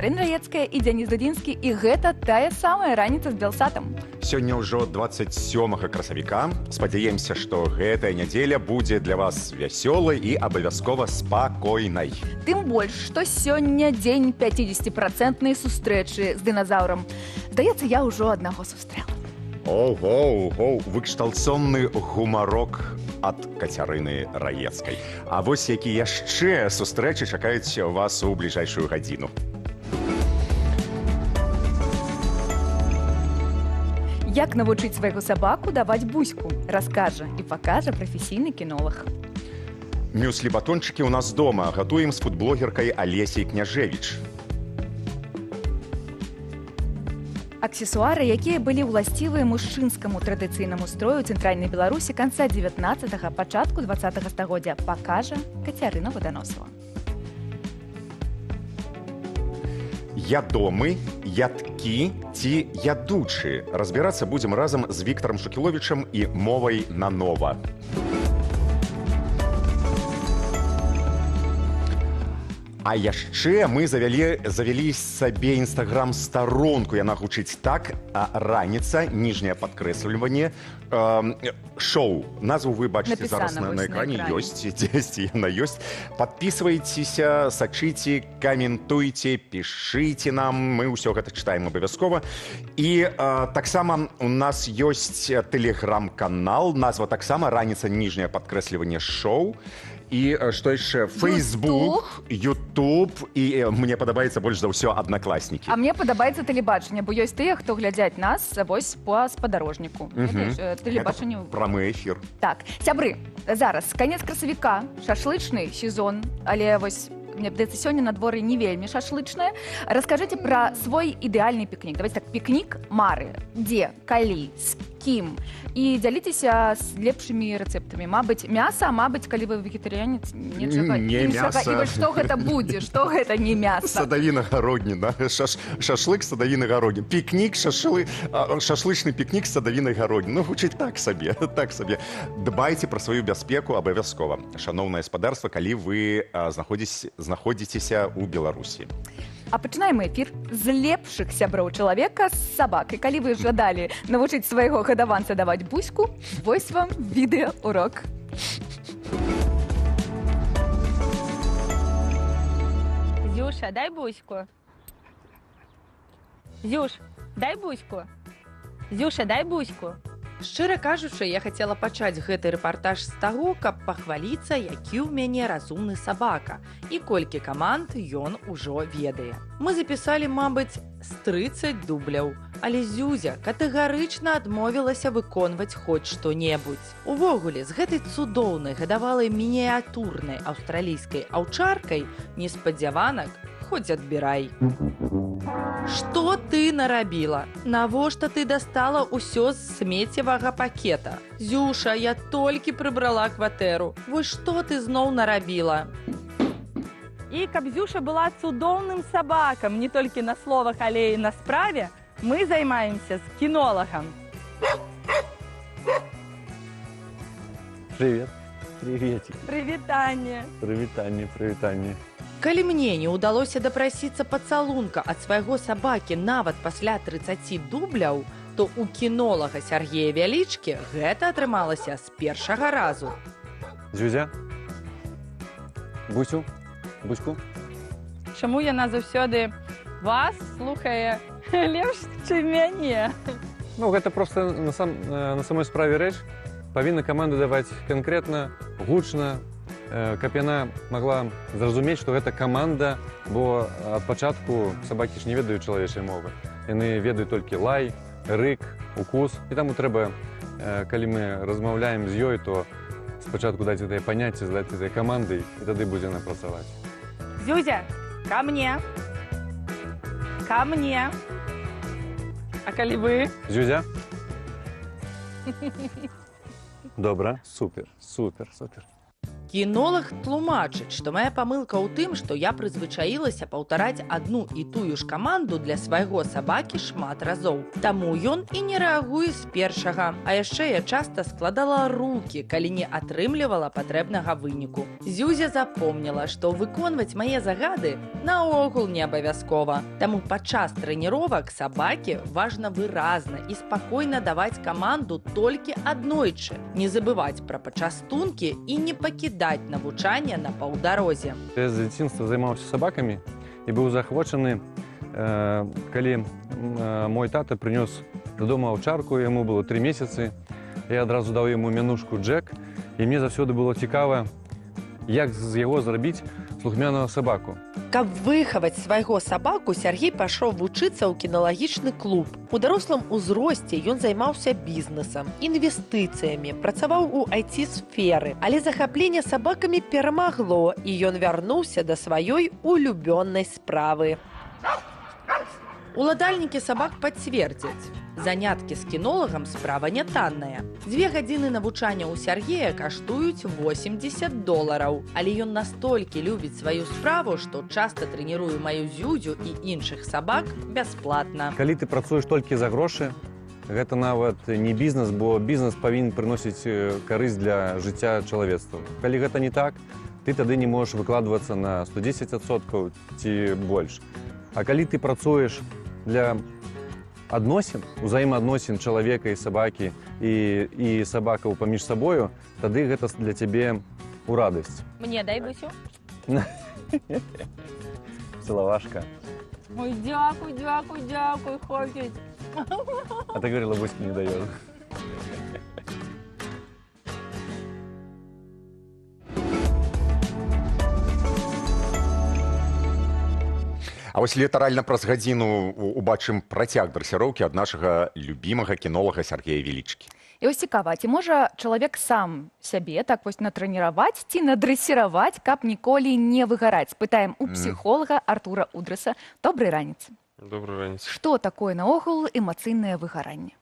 Катерина Раецкая і Дзяніс Дудзінскі, і гэта тая самая раніца з Белсатам. Сёння ўжо 27 красавіка. Спадзяемся, што гэтая нядзеля будзе для вас вясёлай і абавязкова спакойнай. Тым больш, што сёння дзень 50% сустрэчы з дыназаўрам. Здаецца, я ўжо аднаго сустрэла. Ого, выкшталцонны гумарок ад Кацярыны Раецкай. А вось які яшчэ сустрэчы чакаюць вас у бліжэйшую гадзіну. Як навучыць свайго сабаку даваць буську, раскажа і пакажа прафесійны кінолаг. Мюслі-батончыкі ў нас дома. Гатуем з фудблогеркай Алесей Княжевіч. Аксесуары, якія былі ўласцівыя мужчынскаму традыцыйнаму строю цэнтральнай Беларусі канца 19-га, пачатку 20-га стагоддзя, пакажа Кацярына Ваданосава. Ядомы, ядкі ці ядучы. Разбірацца будзем разам з Віктарам Шукіловічам і мовай нанова. А яшчэ мы завялі сабе інстаграм-старонку. Яна гучыць так: раніца, ніжняе падкрэсліванне, шоу. Назву вы бачыце зараз на экране. Ёсць, дзесьці яна ёсць. Падпісвайцеся, сачыце, каментуйце, пішыце нам. Мы ўсё гэта чытаем абавязкова. І таксама у нас ёсць тэлеграм-канал. Назва таксама «Раніца, ніжняе падкрэсліванне, шоу». І што яшчэ? Фейсбук, Ютуб, і мне падабаецца больш за ўсё аднакласнікі. А мне падабаецца тэлебачанне, бо ёсць тыя, хто глядзяць нас вось па спадарожніку. Тэлебачанне... Прамы эфір. Так, сябры, зараз канец красавіка, шашлычны сезон, але вось мне падаецца, сёння на дворы не вельмі шашлычнае. Раскажыце пра свой ідэальны пікнік. Давайте так, пікнік мары. Дзе, калі, з кім? І дзяліцеся з лепшымі рэцэптамі. Мабыць, мяса, а мабыць, калі вы вегетарыянец, нічога іншага. І вось што гэта будзе? Што гэта не мяса? Садавіна гародніна. Шашлык садавіны гародніны. Пікнік, шашлычны пікнік з садавінай гародніны. Ну, гучыць так сабе, так сабе. Дбайце пра сваю бяспеку абавязкова. Шаноўнае гаспадарства, калі вы знаходзіцеся ў Беларусі. А пачынаем эфір з лепшых сяброў чалавека з сабак. І калі вы жадалі навучыць свайго гадаванца даваць буську, вось вам відэаурок. Зюша, дай буську. Зюш, дай буську. Зюша, дай буську. Шчыра кажучы, я хацела пачаць гэты рэпартаж з таго, каб пахваліцца, які ў мяне разумны сабака і колькі каманд ён ужо ведае. Мы запісалі, мабыць, з 30 дубляў, але Зюзя катэгарычна адмовілася выконваць хоць што-небудзь. Увогуле, з гэтай цудоўнай гадавалай мініятурнай аўстралійскай аўчаркай неспадзяванак хоць адбірай. Што ты нарабіла? Навошта ты дастала ўсё з смеццевага пакета? Зюша, я толькі прыбрала кватэру. Вось што ты зноў нарабіла? І каб Зюша была цудоўным сабакам, не толькі на словах, але і на справе, мы займаемся з кінолагам. Привет. Приветик. Прывітанне. Прывітанне. Калі мне не ўдалося дапрасіцца пацалунка ад свайго сабакі нават пасля 30 дубляў, то ў кінолага Сяргея Вялічкі гэта атрымалася з першага разу. Зюзя? Буську? Чаму яна заўсёды вас слухае лепш, чым мяне? Ну, гэта проста на самой справе рэч. Павінна каманду даваць канкрэтна, гучна, каб яна магла зразумець, што гэта каманда, бо ад пачатку сабакі ж не ведаюць чалавечай мовы. Яны ведаюць толькі лай, рык, укус. І таму трэба, калі мы размаўляем з ёй, то спачатку даць гэтае паняцце, здаць гэтай камандай, і тады будзе яна працаваць. Зюзя, ка мне. Ка мне. А калі вы? Зюзя? Добра, супер. Кінолог тлумачыць, што моя памылка ў тым, што я прызвычаілася паўтараць адну і тую ж каманду для свайго сабакі шмат разоў. Таму ён і не рэагуе з першага. А яшчэ я часта складала рукі, калі не атрымлівала патрэбнага выніку. Зюзя запомніла, што выконваць мае загады наогул не абавязкова. Таму падчас трэніровак сабакі важна выразна і спакойна даваць каманду толькі аднойчы. Не забываць пра пачастункі і не пакідаць навучанне на паўдарозе. Я з дзяцінства займаўся сабакамі і быў захвочаны, калі мой тата прынёс дадому аўчарку, яму было 3 месяцы. Я адразу даў яму мянушку Джек, і мне заўсёды было цікава, як з яго зрабіць слухмянага сабаку. Каб выхаваць свайго сабаку, Сяргей пашоў вучыцца ў кіналагічны клуб. У дарослым узросце ён займаўся бізнесам, інвестыцыямі, працаваў у IT-сферы. Але захапленне сабакамі перамагло, і ён вярнуўся да сваёй улюбённай справы. Уладальнікі сабак пацвердзяць. Заняткі з кінолагам справа не танная. 2 гадзіны навучання ў Сяргея каштуюць $80. Але ён настолькі любіць сваю справу, што часта трэніруе маю Зюзю і іншых сабак бясплатна. Калі ты працуеш толькі за грошы, гэта нават не бізнес, бо бізнес павінен прыносіць карысць для жыцця чалавецтва. Калі гэта не так, ты тады не можаш выкладвацца на 110% ці больш. А калі ты працуеш для адносін, узаемаадносін чалавека і сабакі і сабакаў паміж сабою, тады гэта для цябе ў радасць. Мне дай Бусю. Целовашка. Ой, дякуй, дякуй, дякуй, хлопець. А ты говорила, Буськи не даёт. А вось літаральна праз гадзіну убачым працяг дрэсіроўкі ад нашага любімага кінолага Сяргея Велічкі. І вось цікава, ці можа чалавек сам сябе так вось натрэніраваць ці надрэсіраваць, каб ніколі не выгараць? Пытаем у псіхолага Артура Удраса. Добрай раніцы. Доброй раницы. Што такое наогул эмацыйнае выгаранне?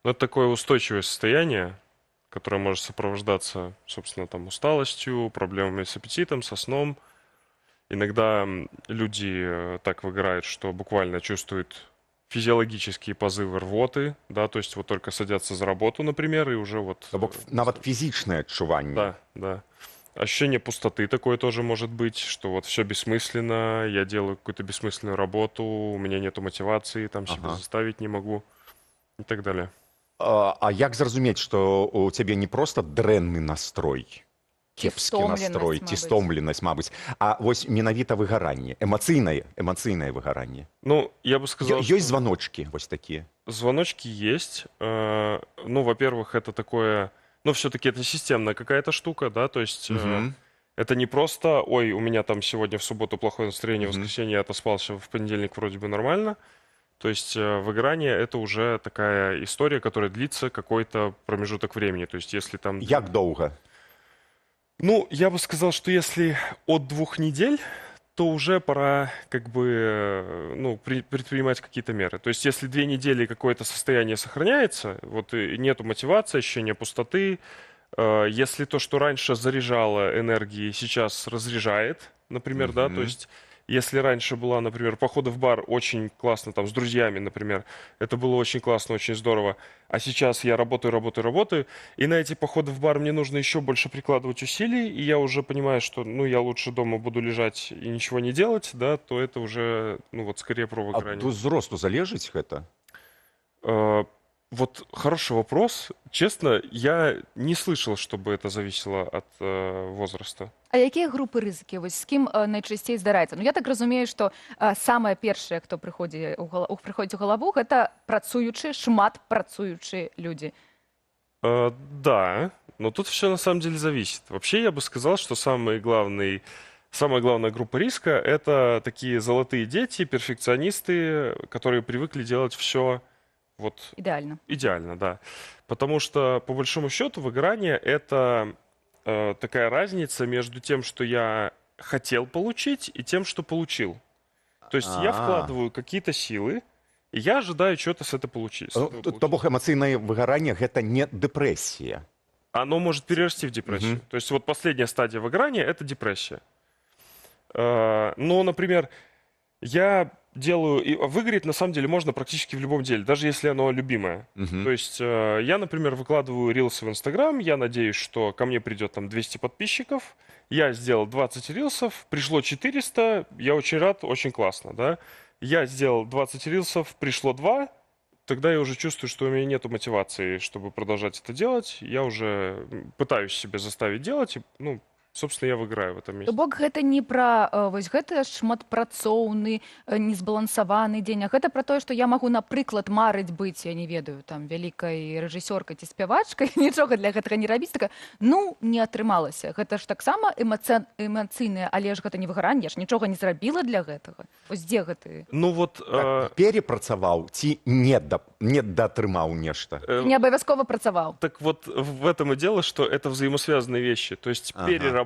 Ну, это такое устойчивое состояние, которое может сопровождаться, собственно, там, усталостью, проблемами с аппетитом, со сном. Иногда люди так выгорают, что буквально чувствуют физиологические позывы рвоты, да, то есть вот только садятся за работу, например, и уже вот... Нават фізічнае адчуванне. Да, да. Ощущение пустоты такое тоже может быть, что вот все бессмысленно, я делаю какую-то бессмысленную работу, у меня нету мотивации, там себя заставить не могу и так далее. А як зразумець, што у цябе не проста дрэнны настрой, кепскі настрой, ці стомленасць, мабыць, а вось менавіта выгаранне, эмацыйнае выгаранне? Ну, я бы сказал... Ёсць званочки вось такие? Звоночки есть. Ну, во-первых, это такое... Ну, все-таки это системная какая-то штука, да, то есть это не просто, ой, у меня там сегодня в субботу плохое настроение, в воскресенье я отоспался, в понедельник вроде бы нормально. То есть выгорание — это уже такая история, которая длится какой-то промежуток времени. То есть если там... Як долго? Ну, я бы сказал, что если от 2 недель, то уже пора как бы, ну, предпринимать какие-то меры. То есть если 2 недели какое-то состояние сохраняется, вот и нету мотивации, ощущения пустоты, если то, что раньше заряжало энергии, сейчас разряжает, например, да, то есть если раньше была, например, походы в бар очень классно, там, с друзьями, например, это было очень классно, очень здорово, а сейчас я работаю, и на эти походы в бар мне нужно еще больше прикладывать усилий, и я уже понимаю, что, ну, я лучше дома буду лежать и ничего не делать, да, то это уже, ну, вот, скорее про выгорание. Ад узросту залежыць гэта? Вот хороший вопрос. Честно, я не слышал, чтобы это зависело от возраста. А якія групы рызыкі? Вось з кім найчасцей здараецца? Ну, я так разумею, што самае першае, хто прыходзіць у галаву, гэта працуючыя, шмат працуючыя людзі. Да, но тут все на самом деле зависит. Вообще я бы сказал, что самая главная группа риска — это такие золотые дети, перфекционисты, которые привыкли делать все вот Идеально. Идеально, да. Потому что, по большому счету, выгорание — это такая разница между тем, что я хотел получить, и тем, что получил. То есть я вкладываю какие-то силы, и я ожидаю что-то с этого получить. То бок эмацыйнае выгаранне — гэта не дэпрэсія. оно может перерасти в депрессию. То есть вот последняя стадия выгорания — это депрессия. Но, например, я делаю... И выгореть, на самом деле, можно практически в любом деле, даже если оно любимое. То есть я, например, выкладываю рилсы в Инстаграм, я надеюсь, что ко мне придет там 200 подписчиков, я сделал 20 рилсов, пришло 400, я очень рад, очень классно, да. Я сделал 20 рилсов, пришло 2, тогда я уже чувствую, что у меня нет мотивации, чтобы продолжать это делать. Я уже пытаюсь себя заставить делать, и, ну, собственно, я выиграю в этом То месте. бок гэта не пра вось гэта шматпрацоўны незбалансаваны дзень, а гэта пра тое, што я магу, напрыклад, марыць быць, я не ведаю, там вялікай рэжысёркай ці спявачкай, нічога для гэтага не рабіць, такая, ну не атрымалася. Гэта ж таксама эмацыйнае, але ж гэта не выгаранне, я ж нічога не зрабіла для гэтага. Вось дзе гэты Ну вот... Так, перепрацаваў ці не датрымаў нешта? не абавязкова працаваў. Так вот в этом и дело, что это взаимосвязанные вещи. То есть переработал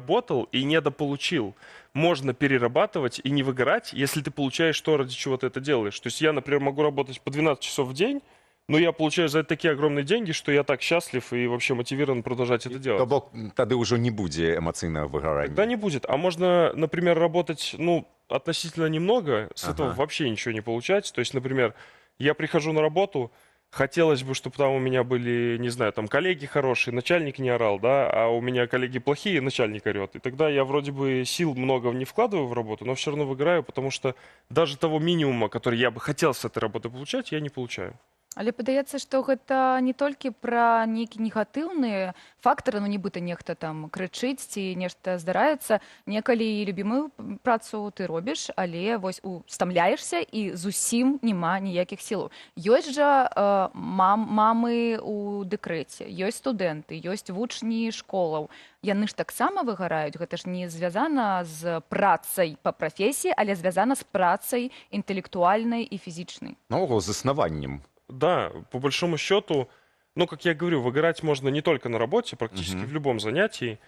и недополучил. Можно перерабатывать и не выгорать, если ты получаешь то, ради чего ты это делаешь. То есть я, например, могу работать по 12 часов в день, но я получаю за это такие огромные деньги, что я так счастлив и вообще мотивирован продолжать это То делать. бок тады ўжо не будзе эмацыйнага выгарання. Тогда не будет. А можно, например, работать, ну, относительно немного, с этого вообще ничего не получать. То есть, например, я прихожу на работу, хотелось бы, чтобы там у меня были, не знаю, там коллеги хорошие, начальник не орал, да, а у меня коллеги плохие, начальник орет. И тогда я вроде бы сил много не вкладываю в работу, но все равно выиграю, потому что даже того минимума, который я бы хотел с этой работы получать, я не получаю. Але падаецца, што гэта не толькі пра нейкія негатыўныя фактары, ну нібыта нехта там крычыць ці нешта здараецца. Некалі і любімую працу ты робіш, але вось стамляешся і зусім няма ніякіх сілаў. Ёсць жа мамы ў дэкрэце, ёсць студэнты, ёсць вучні школаў. Яны ж таксама выгараюць, гэта ж не звязана з працай па прафесіі, але звязана з працай інтэлектуальнай і фізічнай. Наогул з існаваннем. Да, по большому счету, ну, как я говорю, выгорать можно не только на работе, практически в любом занятии.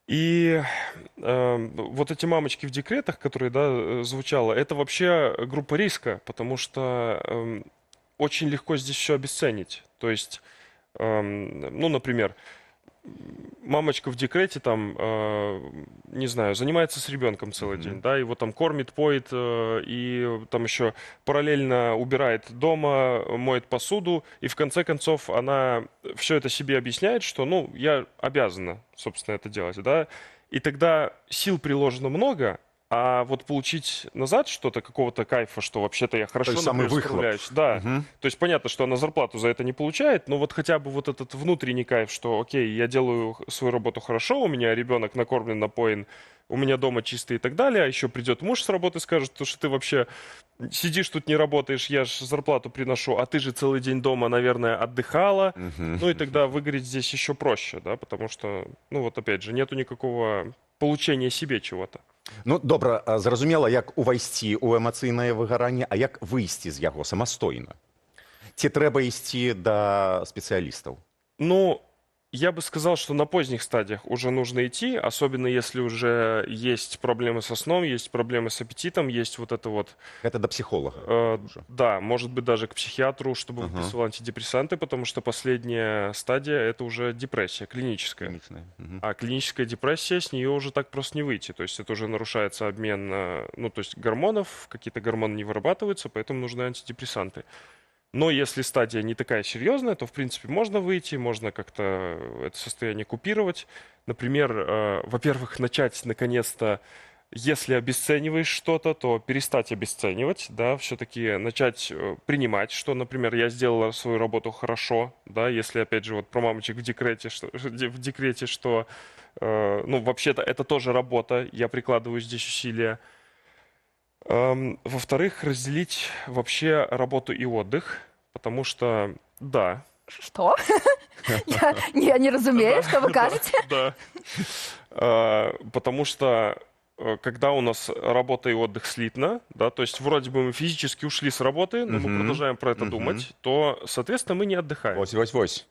И вот эти мамочки в декретах, которые, да, звучало, это вообще группа риска, потому что очень легко здесь все обесценить. То есть, ну, например, мамочка в декрете там, не знаю, занимается с ребенком целый день, да, его там кормит, поет, и там еще параллельно убирает дома, моет посуду, и в конце концов она все это себе объясняет, что, ну, я обязана, собственно, это делать, да, и тогда сил приложено много, а вот получить назад что-то, какого-то кайфа, что вообще-то я хорошо, То есть самый например, выхлоп. справляюсь. Да. То есть понятно, что она зарплату за это не получает, но вот хотя бы вот этот внутренний кайф, что окей, я делаю свою работу хорошо, у меня ребенок накормлен, напоен, у меня дома чисто и так далее, а еще придет муж с работы и скажет, что ты вообще сидишь тут, не работаешь, я же зарплату приношу, а ты же целый день дома, наверное, отдыхала. Ну и тогда выгореть здесь еще проще, да, потому что, ну вот опять же, нету никакого получения себе чего-то. Ну, добра, зразумела, як увайсці ў эмацыйнае выгаранне, а як выйсці з яго самастойна? Ці трэба ісці да спецыялістаў? Ну, я бы сказал, что на поздних стадиях уже нужно идти, особенно если уже есть проблемы со сном, есть проблемы с аппетитом, есть вот это вот... Гэта да псіхолага. Да, может быть, даже к психиатру, чтобы выписывал антидепрессанты, потому что последняя стадия — это уже депрессия клиническая. А клиническая депрессия, с нее уже так просто не выйти. То есть это уже нарушается обмен, ну, то есть гормонов, какие-то гормоны не вырабатываются, поэтому нужны антидепрессанты. Но если стадия не такая серьезная, то, в принципе, можно выйти, можно как-то это состояние купировать. Например, во-первых, начать, наконец-то, если обесцениваешь что-то, то перестать обесценивать, да, все-таки начать принимать, что, например, я сделала свою работу хорошо, да, если, опять же, вот про мамочек в декрете, что, ну, вообще-то это тоже работа, я прикладываю здесь усилия. Во-вторых, разделить вообще работу и отдых, потому что, да. Что? Я не разумею, что вы кажете. Да. Потому что когда у нас работа и отдых слитно, да, то есть вроде бы мы физически ушли с работы, но мы продолжаем про это думать, то, соответственно, мы не отдыхаем. Вось.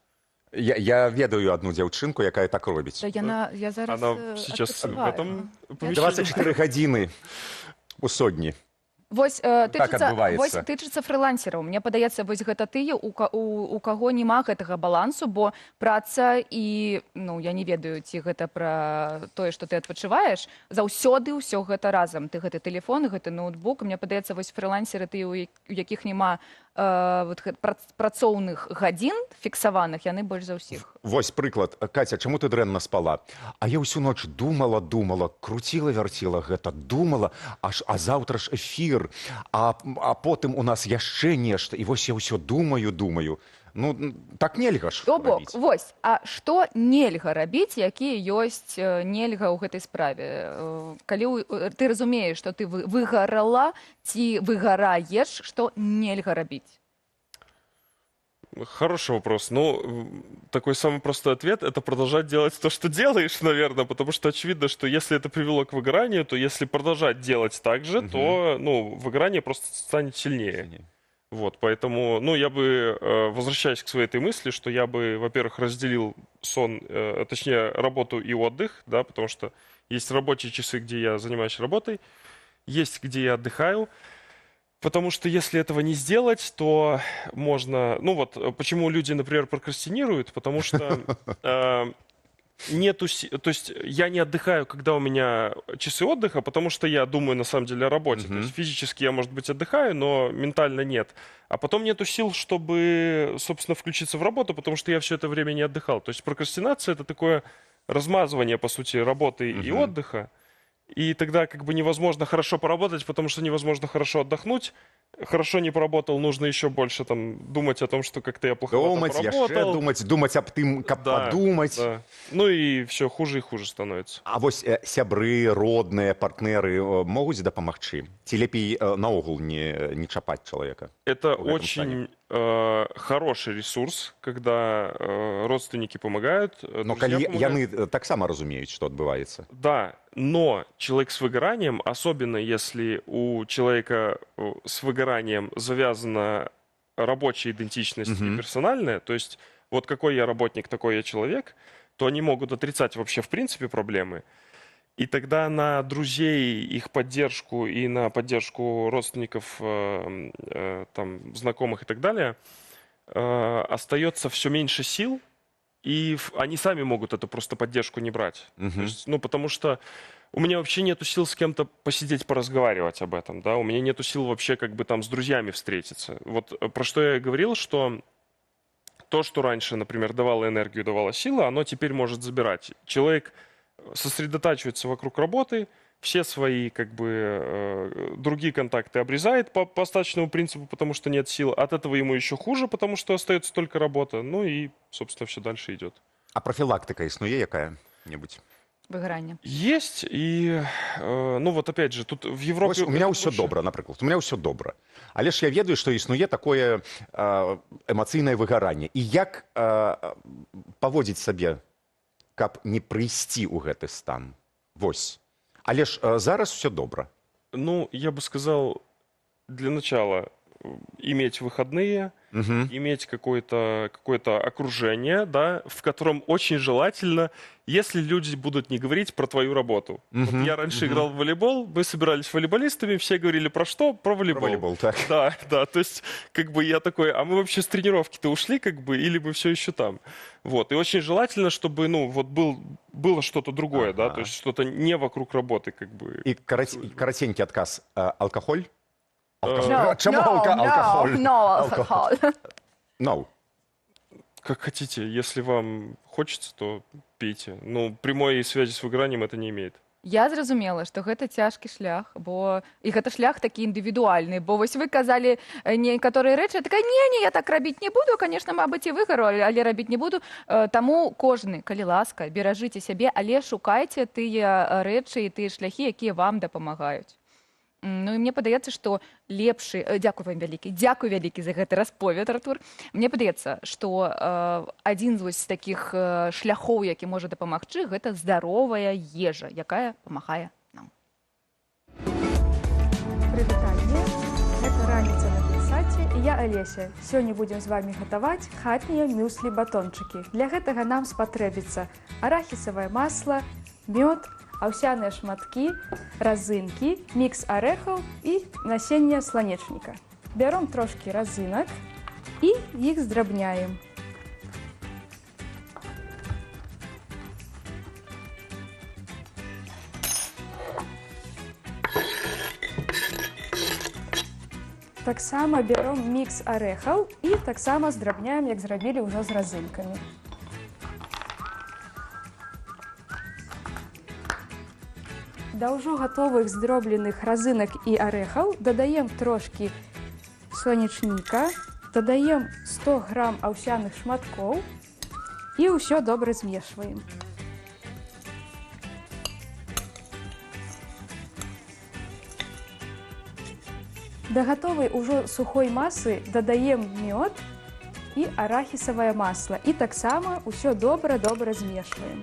Я ведаю одну дзяўчынку, якая так робіць. Я зараз Она сейчас в этом помещении. 24 гадзіны у сотні. Вось адбываецца. тычыцца фрылансераў. Мне падаецца, вось гэта тыя, у каго няма гэтага балансу, бо праца і, ну, я не ведаю, ці гэта пра тое, што ты адпачываеш, заўсёды ўсё гэта разам. Ты гэты тэлефон, гэты ноутбук. Мне падаецца, вось фрылансеры, тыя, у якіх няма працоўных гадзін фіксаваных, яны больш за ўсіх. Вось прыклад. Катя, чаму ты дрэнна спала? А я ўсю ноч думала, круціла, вярціла гэта, думала, а заўтра ж эфір, а потым у нас яшчэ нешта, і вось я ўсё думаю. Ну, так нельга ж То бок, рабіць. вось, а што нельга рабіць, якія ёсць нельга ў гэтай справе? Калі ты разумееш, што ты выгарала ці выгараеш, што нельга рабіць? Хороший вопрос. Ну, такой самый простой ответ – это продолжать делать то, что делаешь, наверное, потому что очевидно, что если это привело к выгоранию, то если продолжать делать так же, то, ну, выгорание просто станет сильнее. Вот, поэтому, ну, я бы, возвращаясь к своей этой мысли, что я бы, во-первых, разделил сон, точнее, работу и отдых, да, потому что есть рабочие часы, где я занимаюсь работой, есть, где я отдыхаю. Потому что если этого не сделать, то можно... Ну вот, почему люди, например, прокрастинируют? Потому что нету... То есть я не отдыхаю, когда у меня часы отдыха, потому что я думаю, на самом деле, о работе. То есть физически я, может быть, отдыхаю, но ментально нет. А потом нету сил, чтобы, собственно, включиться в работу, потому что я все это время не отдыхал. То есть прокрастинация — это такое размазывание, по сути, работы и отдыха. И тогда как бы невозможно хорошо поработать, потому что невозможно хорошо отдохнуть. Хорошо не поработал, нужно еще больше там думать о том, что как-то я плохо поработал. Думать об тым, каб подумать. Да. Ну и все хуже и хуже становится. А вось сябры, родныя, партнеры могуць дапамагчы? Ці лепей наогул не чапаць чалавека? Это очень хороший ресурс, когда родственники помогают. Но калі яны таксама разумеюць, што адбываецца. Да, но человек с выгоранием, особенно если у человека с выгоранием завязана рабочая идентичность и персональная, то есть вот какой я работник, такой я человек, то они могут отрицать вообще в принципе проблемы. И тогда на друзей, их поддержку и на поддержку родственников, там, знакомых и так далее остается все меньше сил, и они сами могут эту просто поддержку не брать. То есть, ну, потому что у меня вообще нету сил с кем-то посидеть, поразговаривать об этом, да, у меня нету сил вообще как бы там с друзьями встретиться. Вот про что я и говорил, что то, что раньше, например, давало энергию, давало силы, оно теперь может забирать. Человек сосредотачивается вокруг работы, все свои как бы другие контакты обрезает по остаточному принципу, потому что нет сил. От этого ему еще хуже, потому что остается только работа. Ну и, собственно, все дальше идет. А профилактика існує яка-небудь? Выгорание. Есть, и, ну вот опять же, тут в Европе... Вось у меня ўсё добра, напрыклад, у меня ўсё добра. Але ж я ведаю, што існуе такое эмацыйнае выгаранне. І як паводзіць сабе, каб не прыйсці ў гэты стан? Вось. Але ж зараз все добра. Ну, я бы сказал, для начала иметь выходные, иметь какое-то окружение, да, в котором очень желательно, если люди будут не говорить про твою работу. Вот я раньше играл в волейбол, мы собирались волейболистами, все говорили про что? Про волейбол. Про волейбол, так. Да, то есть как бы я такой, а мы вообще с тренировки-то ушли, как бы, или мы все еще там? Вот, и очень желательно, чтобы, ну, вот было что-то другое, да, то есть что-то не вокруг работы, как бы. И коротенький отказ. Алкоголь? Чому алкоголь? No alcohol. No. Как хотите, если вам хочется, то пейте. Ну, прямой связи с выгоранием это не имеет. Я зразумела, што гэта цяжкі шлях, бо і гэта шлях такі індывідуальны, бо вось вы казалі некаторыя рэчы, такая, не, я так рабіць не буду, конечно, мабыць, і выгару, але рабіць не буду. Таму кожны, калі ласка, беражыце сябе, але шукайце тыя рэчы і тыя шляхі, якія вам дапамагаюць. Ну і мне падаецца, што лепшы... Дзякуй вам вялікі. Дзякуй вялікі за гэты расповед, Артур. Мне падаецца, што адзін з такіх шляхоў, які можа дапамагчы, гэта здаровая ежа, якая памагае нам. Прывітанне. Гэта раніца на Белсаце і я Алеся. Сёння будзем з вамі гатаваць хатнія мюслі-батончыкі. Для гэтага нам спатрэбіцца арахісавае масла, мёд, овсяные шматки, разынки, микс орехов и насенье сланечника. Берем трошки разынок и их сдробняем. Так само берем микс орехов и так само здрабняем, як зробили уже з разинками. До уже готовых здробленых разинок и орехов додаем трошки сланечника, додаем 100 грамм овсяных шматков и все добре змешиваем. До готовой уже сухой массы додаем мед и арахисовое масло. И так само все добре-добре змешиваем.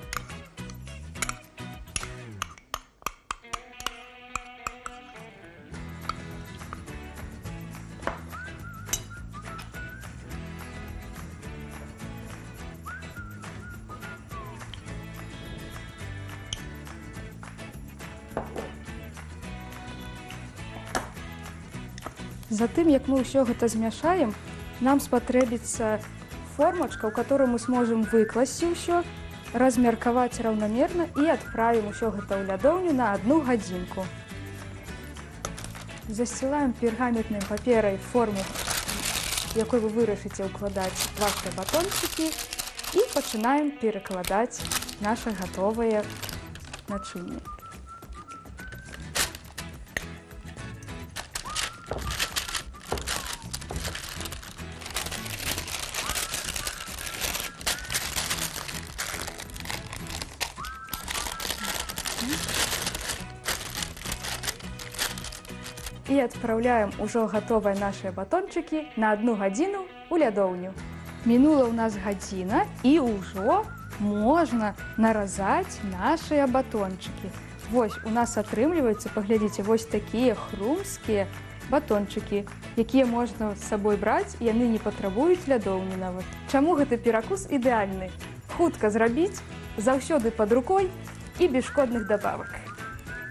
Затым, як мы ўсё гэта змяшаем, нам спатрэбіцца формачка, у которой мы сможем выкласці ўсё, размеркаваць раўнамерна і адправім усё гэта ў лядоўню на 1 гадзінку. Засцілаем пергаментным паперай форму, якой вы вырашыце ўкладаць ваши батончыкі, і пачынаем перакладаць наша гатовае начынне. И отправляем уже готовые наши батончики на 1 гадзіну у лядоўню. Минула у нас гадзіна, и уже можно наразать наши батончики. Вось у нас атрымліваецца, паглядзіце, вось такие хрумские батончики, якія можно с собой брать, и яны не патрабуюць лядоўні нават. Чаму гэты перакус ідэальны? Хутка зрабіць, заўсёды под рукой и без шкодных добавок.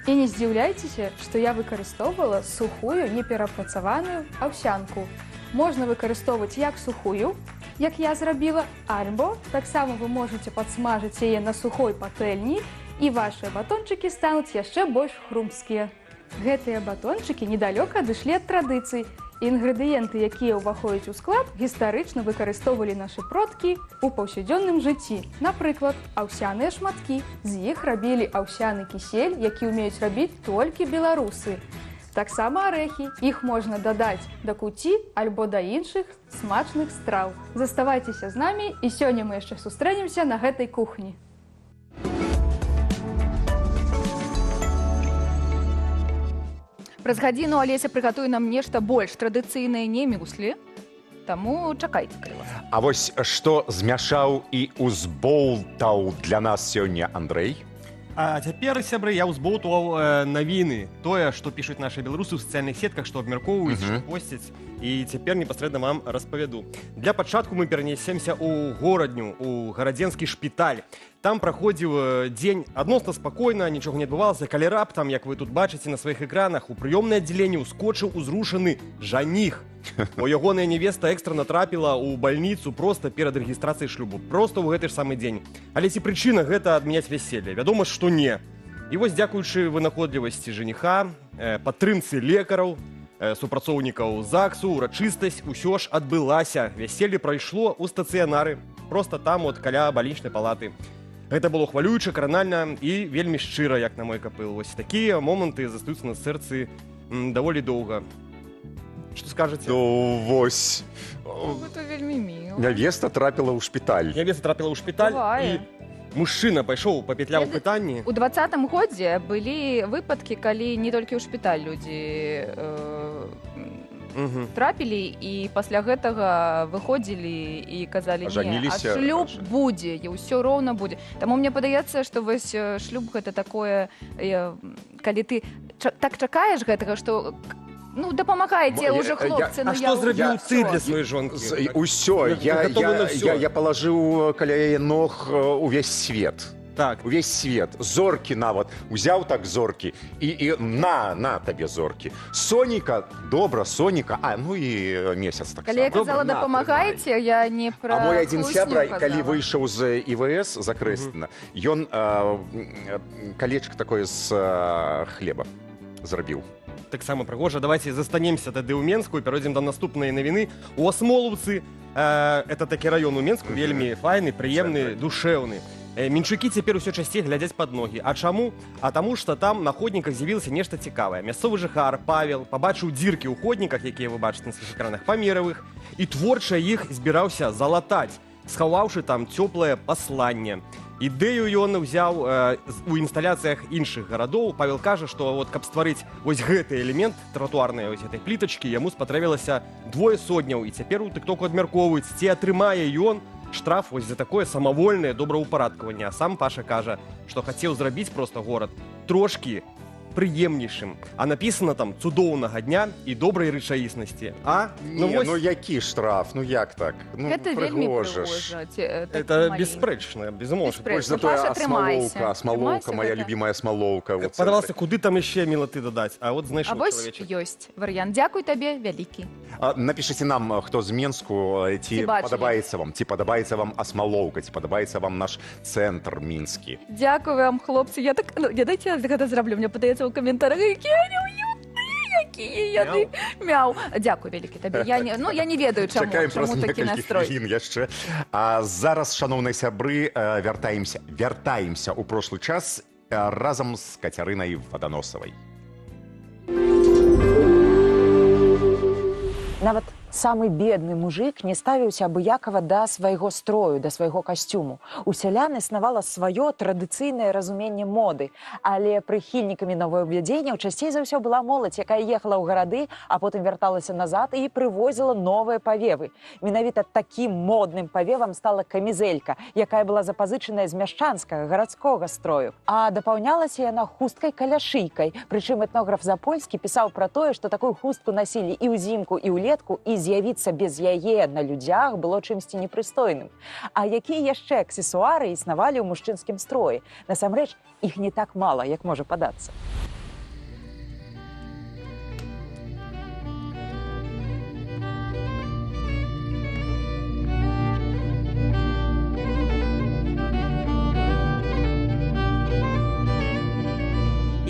І не здзіўляйцеся, што я выкарыстоўвала сухую, неперапрацаваную аўсянку. Можна выкарыстоўваць як сухую, як я зрабіла, альбо таксама вы можете падсмажыць яе на сухой патэльні, і ваши батончыкі стануць яшчэ больш хрумскія. Гэтыя батончыкі недалёка адышлі ад традыцый. Інгрэдыенты, якія ўваходзяць у склад, гістарычна выкарыстоўвалі нашы продкі ў паўсядзённым жыцці. Напрыклад, аўсяныя шматкі. З іх рабілі аўсяны кісель, які ўмеюць рабіць толькі беларусы. Таксама арэхі. Іх можна дадаць да куці альбо да іншых смачных страў. Заставайцеся з намі, і сёння мы яшчэ сустрэнемся на гэтай кухні. Праз гадзіну Алеся прыгатуе нам нешта больш традыцыйнае, не мюслі. Таму чакайце, калі ласка. А вось што змяшаў і узболтаў для нас сёння Андрэй? А цяпер, сябры, я ўзболтуваў навіны, тое, што пішуць нашы беларусы ў сацыяльных сетках, што абмяркоўваюць, што посцяць, і цяпер непасрэдна вам распавяду. Для пачатку мы перанесемся ў горадню, у гарадзенскі шпіталь. Там праходзіў дзень адносна спакойна, нічога не адбывалася, калі раптам, як вы тут бачыце на сваіх экранах, у прыёмнае аддзяленне ўскочыў узрушаны жаніх. Бо ягоная невеста экстрана трапіла ў бальніцу проста перад рэгістрацыяй шлюбу, проста ў гэты ж самы дзень. Але ці прычына гэта адмяняць вяселле? Вядома, што не. І вось дзякуючы вынаходлівасці жаніха, падтрымцы лекараў, супрацоўнікаў ЗАГСу, урачыстасць усё ж адбылася. Вяселле прайшло ў стацыянары, проста там от каля бальнічнай палаты. Гэта было хвалююча, кранальна і вельмі шчыра, як на мой капыл. Вось такія моманты застаюцца на сэрцы даволі доўга. Што скажаце? Ну, вось. Гэта вельмі міла. Нявеста трапіла ў шпіталь. Нявеста трапіла ў шпіталь, Бывае. і мужчына пайшоў папетляў у пытанні. У 20-м годзе былі выпадкі, калі не толькі ў шпіталь людзі трапілі, і пасля гэтага выходзілі і казалі, не, а Ажаніліся. шлюб будзе, і ўсё роўна будзе. Таму мне падаецца, што вось шлюб гэта такое, калі ты так чакаеш гэтага, што ну, дапамагаеце ўжо хлопцы. А што зрабіў ты для сваёй жонкі? Усё. Я гатовы на всё. Я палажыў каля яе ног увесь свет. Так. Увесь свет, зоркі нават, узяў так зоркі і на табе зоркі. Соніка, добра, Соніка, ну і месяц так. Калі я казала, дапамагайце, я не пра А мой адзін хлусню сябра, казала. калі выйшаў з ІВС за Крэсціна, ён калечка такое з хлеба зрабіў. Таксама прыгожа. Давайте застанемся тады ў Менску і перайдзем да наступнай навіны. У Асмолаўцы, это такі раён у Менску, вельмі файны, прыемны, душэўны. Менчукі цяпер усё часцей глядзяць пад ногі. А чаму? А таму, што там на ходніках з'явілася нешта цікавае. Мясцовы жыхар Павел пабачыў дзіркі ў ходніках, якія вы бачыце на сваіх экранах, памеравых, і творча іх збіраўся залатаць, схаваўшы там цёплае пасланне. Ідэю ён узяў у інсталяцыях іншых гарадоў. Павел кажа, што каб стварыць вось гэты элемент тратуарнай вось гэтай плітачкі, яму спатрэбілася 2 сотняў, і цяпер у тыктоку адмяркоўваюць, ці атрымае ён штраф вось за такое самавольнае добраўпарадкаванне. А сам Паша кажа, што хацеў зрабіць проста горад трошкі прыемнейшым. А напісана там цудоўнага дня і добрай рэчаіснасці. Ну які штраф, ну як так? Гэта вельмі прыгожа. Это беспрэчна, безумоўна. Больш за тое асмалоўка, моя любімая асмалоўка. Падавалася, куды там яшчэ мілаты дадаць, а от А знайшоў вось чалавечак. ёсць варыянт. Дзякуй табе вялікі. Напішыце нам, хто з Менску, ці падабаецца вам асмалоўка, ці падабаецца вам наш цэнтр мінскі. Дзякуй вам, хлопцы. Я так, дайце я гэта зраблю. Мне падаецца ў каментарах, якія яны. Мяу. Дзякуй вялікі табе. Я не ведаю, чаму такі настрой. Хвілін яшчэ. А зараз, шаноўныя сябры, вяртаемся ў прошлы час разам з Кацярынай Ваданосавай. Нават самы бедны мужик не ставіўся абыякава да свайго строю, да свайго касцюму. У сялян існавала сваё традыцыйнае разуменне моды, але прыхільнікамі новаўвядзенняў часцей за ўсё была моладзь, якая ехала ў гарады, а потым вярталася назад і прывозіла новыя павевы. Менавіта такім модным павевам стала камізэлька, якая была запазычаная з мяшчанскага гарадскога строю. А дапаўнялася яна хусткай-каляшыйкай. Прычым этнограф Запольскі пісаў пра тое, што такую хустку насілі і ўзімку, і ўлетку, і з'явіцца без яе на людзях было чымсьці непрыстойным. А якія яшчэ аксесуары існавалі ў мужчынскім строі? Насамрэч, іх не так мала, як можа падацца.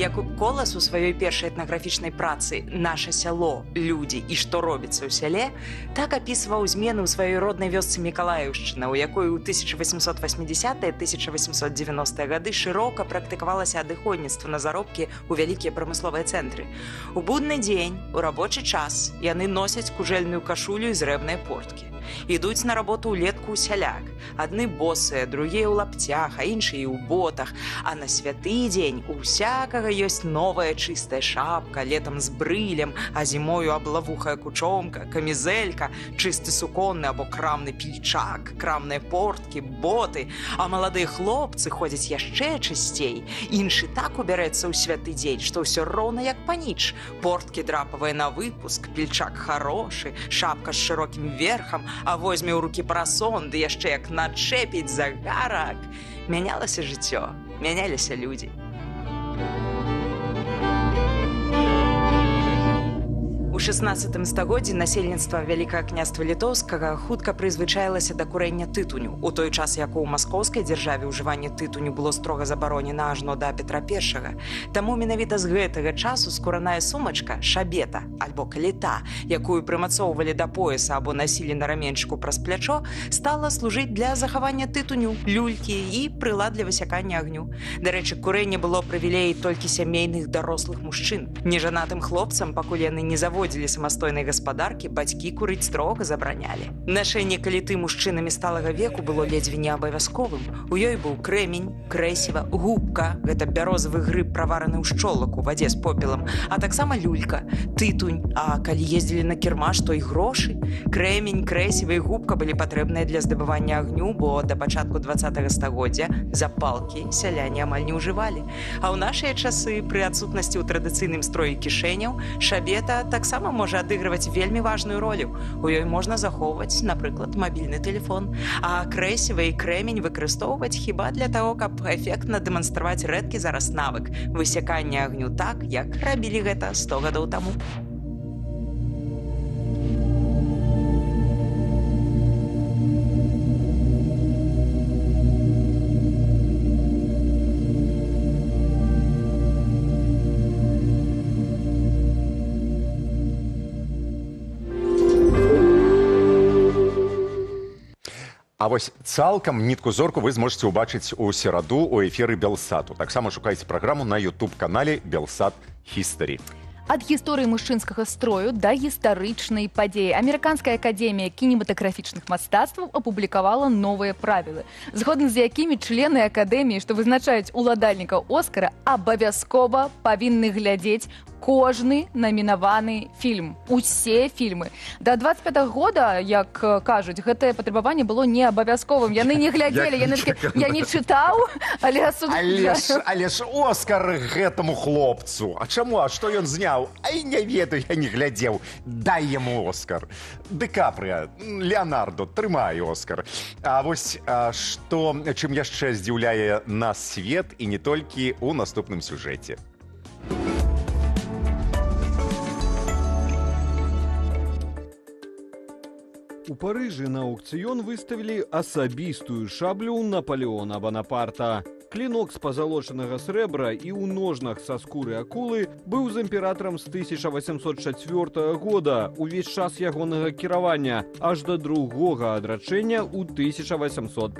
Якуб Колас у сваёй першай этнаграфічнай працы «Наша сяло, людзі і што робіцца ў сяле» так апісваў змены ў сваёй роднай вёсцы Мікалаеўшчына, у якой у 1880-1890 гады шырока практыкавалася адыходніцтва на заробкі ў вялікія прамысловыя цэнтры. У будны дзень, у рабочы час яны носяць кужэльную кашулю і зрэбныя порткі. Ідуць на работу ўлетку ў сяляк. Адны босыя, другія ў лапцях, а іншыя ў ботах. А на святы дзень у ўсякага ёсць новая чыстая шапка, летам з брылем, а зімою аблавухая кучомка, камізэлька, чысты суконны або крамны пільчак, крамныя порткі, боты. А маладыя хлопцы ходзяць яшчэ часцей. Іншы так убярэцца ў святы дзень, што ўсё роўна як паніч. Порткі драпавыя на выпуск, пільчак харошы, шапка з шырокім верхам, а возьме ў рукі парасон, ды яшчэ як начэпіць загарак. Мянялася жыццё, мяняліся людзі. У 16 стагоддзі насельніцтва Вялікага княства Літоўскага хутка прызвычаілася да курэння тытуню. У той час, як у маскоўскай дзяржаве ўжыванне тытуню было строга забаронена ажно да Петра I. Таму менавіта з гэтага часу скураная сумачка шабета альбо каліта, якую прымацоўвалі да пояса або насілі на раменчыку праз плячо, стала служыць для захавання тытуню, люлькі і прылад для высякання агню. Дарэчы, курэнне было прывілей толькі сямейных дарослых мужчын. Нежанатым хлопцам, пакуль яны не заводзілі самастойнай гаспадаркі, бацькі курыць строга забранялі. Нашэнне каліты мужчынамі сталага веку было ледзьве не абавязковым. У ёй быў крэмень, крэсіва, губка, гэта бярозавы грыб, правараны ў шчолак у вадзе з попелам, а таксама люлька, тытунь, а калі ездзілі на кірмаш, то і грошы. Крэмень, крэсіва і губка былі патрэбныя для здабывання агню, бо да пачатку 20 стагоддзя запалкі сяляне амаль не ўжывалі. А ў нашыя часы, пры адсутнасці ў традыцыйным строі кішэняў, шабета таксама таксама можа адыгрываць вельмі важную ролю. У ёй можна захоўваць, напрыклад, мабільны тэлефон. А крэсіва і крэмень выкарыстоўваць хіба для таго, каб эфектна дэманстраваць рэдкі зараз навык высякання агню так, як рабілі гэта 100 гадоў таму. А вось цалкам нітку-зорку вы зможаце ўбачыць у сераду ў эфіры Белсату. Таксама шукайце праграму на YouTube-канале Белсат History. Ад гісторыі мужчынскага строю да гістарычнай падзеі. Амерыканская акадэмія кінематаграфічных мастацтваў апублікавала новыя правілы, згодна з якімі члены акадэміі, што вызначаюць уладальнікаў Оскара, абавязкова павінны глядзець кожны намінаваны фільм. Усе фільмы. Да 25-го года, як кажуць, гэтае патрабаванне было не абавязковым. Яны не глядзелі, яны такі, я не чытаў, але Але ж Оскар гэтаму хлопцу. А чаму? А што ён зняў? Ай, не ведаю, я не глядзеў. Дай яму Оскар. Ды Капрыа, Леонардо, трымай Оскар. А вось чым яшчэ здзіўляе нас свет і не толькі ў наступным сюжэце. У Парыжы на аукцыён выставілі асабістую шаблю Наполеона Бонапарта. Клинок з пазалочанага срэбра і ў ножнах са скуры акулы быў з імператорам з 1804 года, увесь час ягонага кіравання, аж да другога адрачэння ў 1815.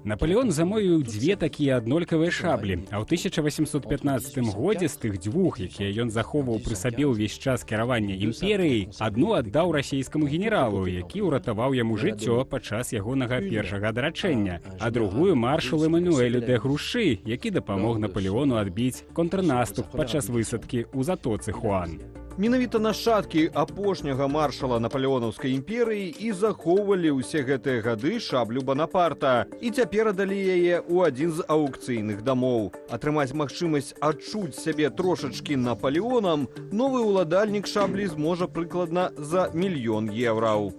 Наполеон замовіў дзве такія аднолькавыя шаблі, а ў 1815 годзе з тых дзвюх, якія ён захоўваў пры сабе ўвесь час кіравання імперыяй, адну аддаў расійскаму генералу, які ўратаваў яму жыццё падчас ягонага першага адрачэння, а другую маршалу Эмануэлю де Грушы, які дапамог Наполеону адбіць контрнаступ падчас высадкі ў затоцы Хуан. Менавіта нашчадкі апошняга маршала Наполеонаўскай імперыі і захоўвалі ўсе гэтыя гады шаблю Бонапарта і цяпер аддалі яе ў адзін з аўкцыйных дамоў. Атрымаць магчымасць адчуць сябе трошачкі Наполеонам новы ўладальнік шаблі зможа прыкладна за 1 000 000 еўраў.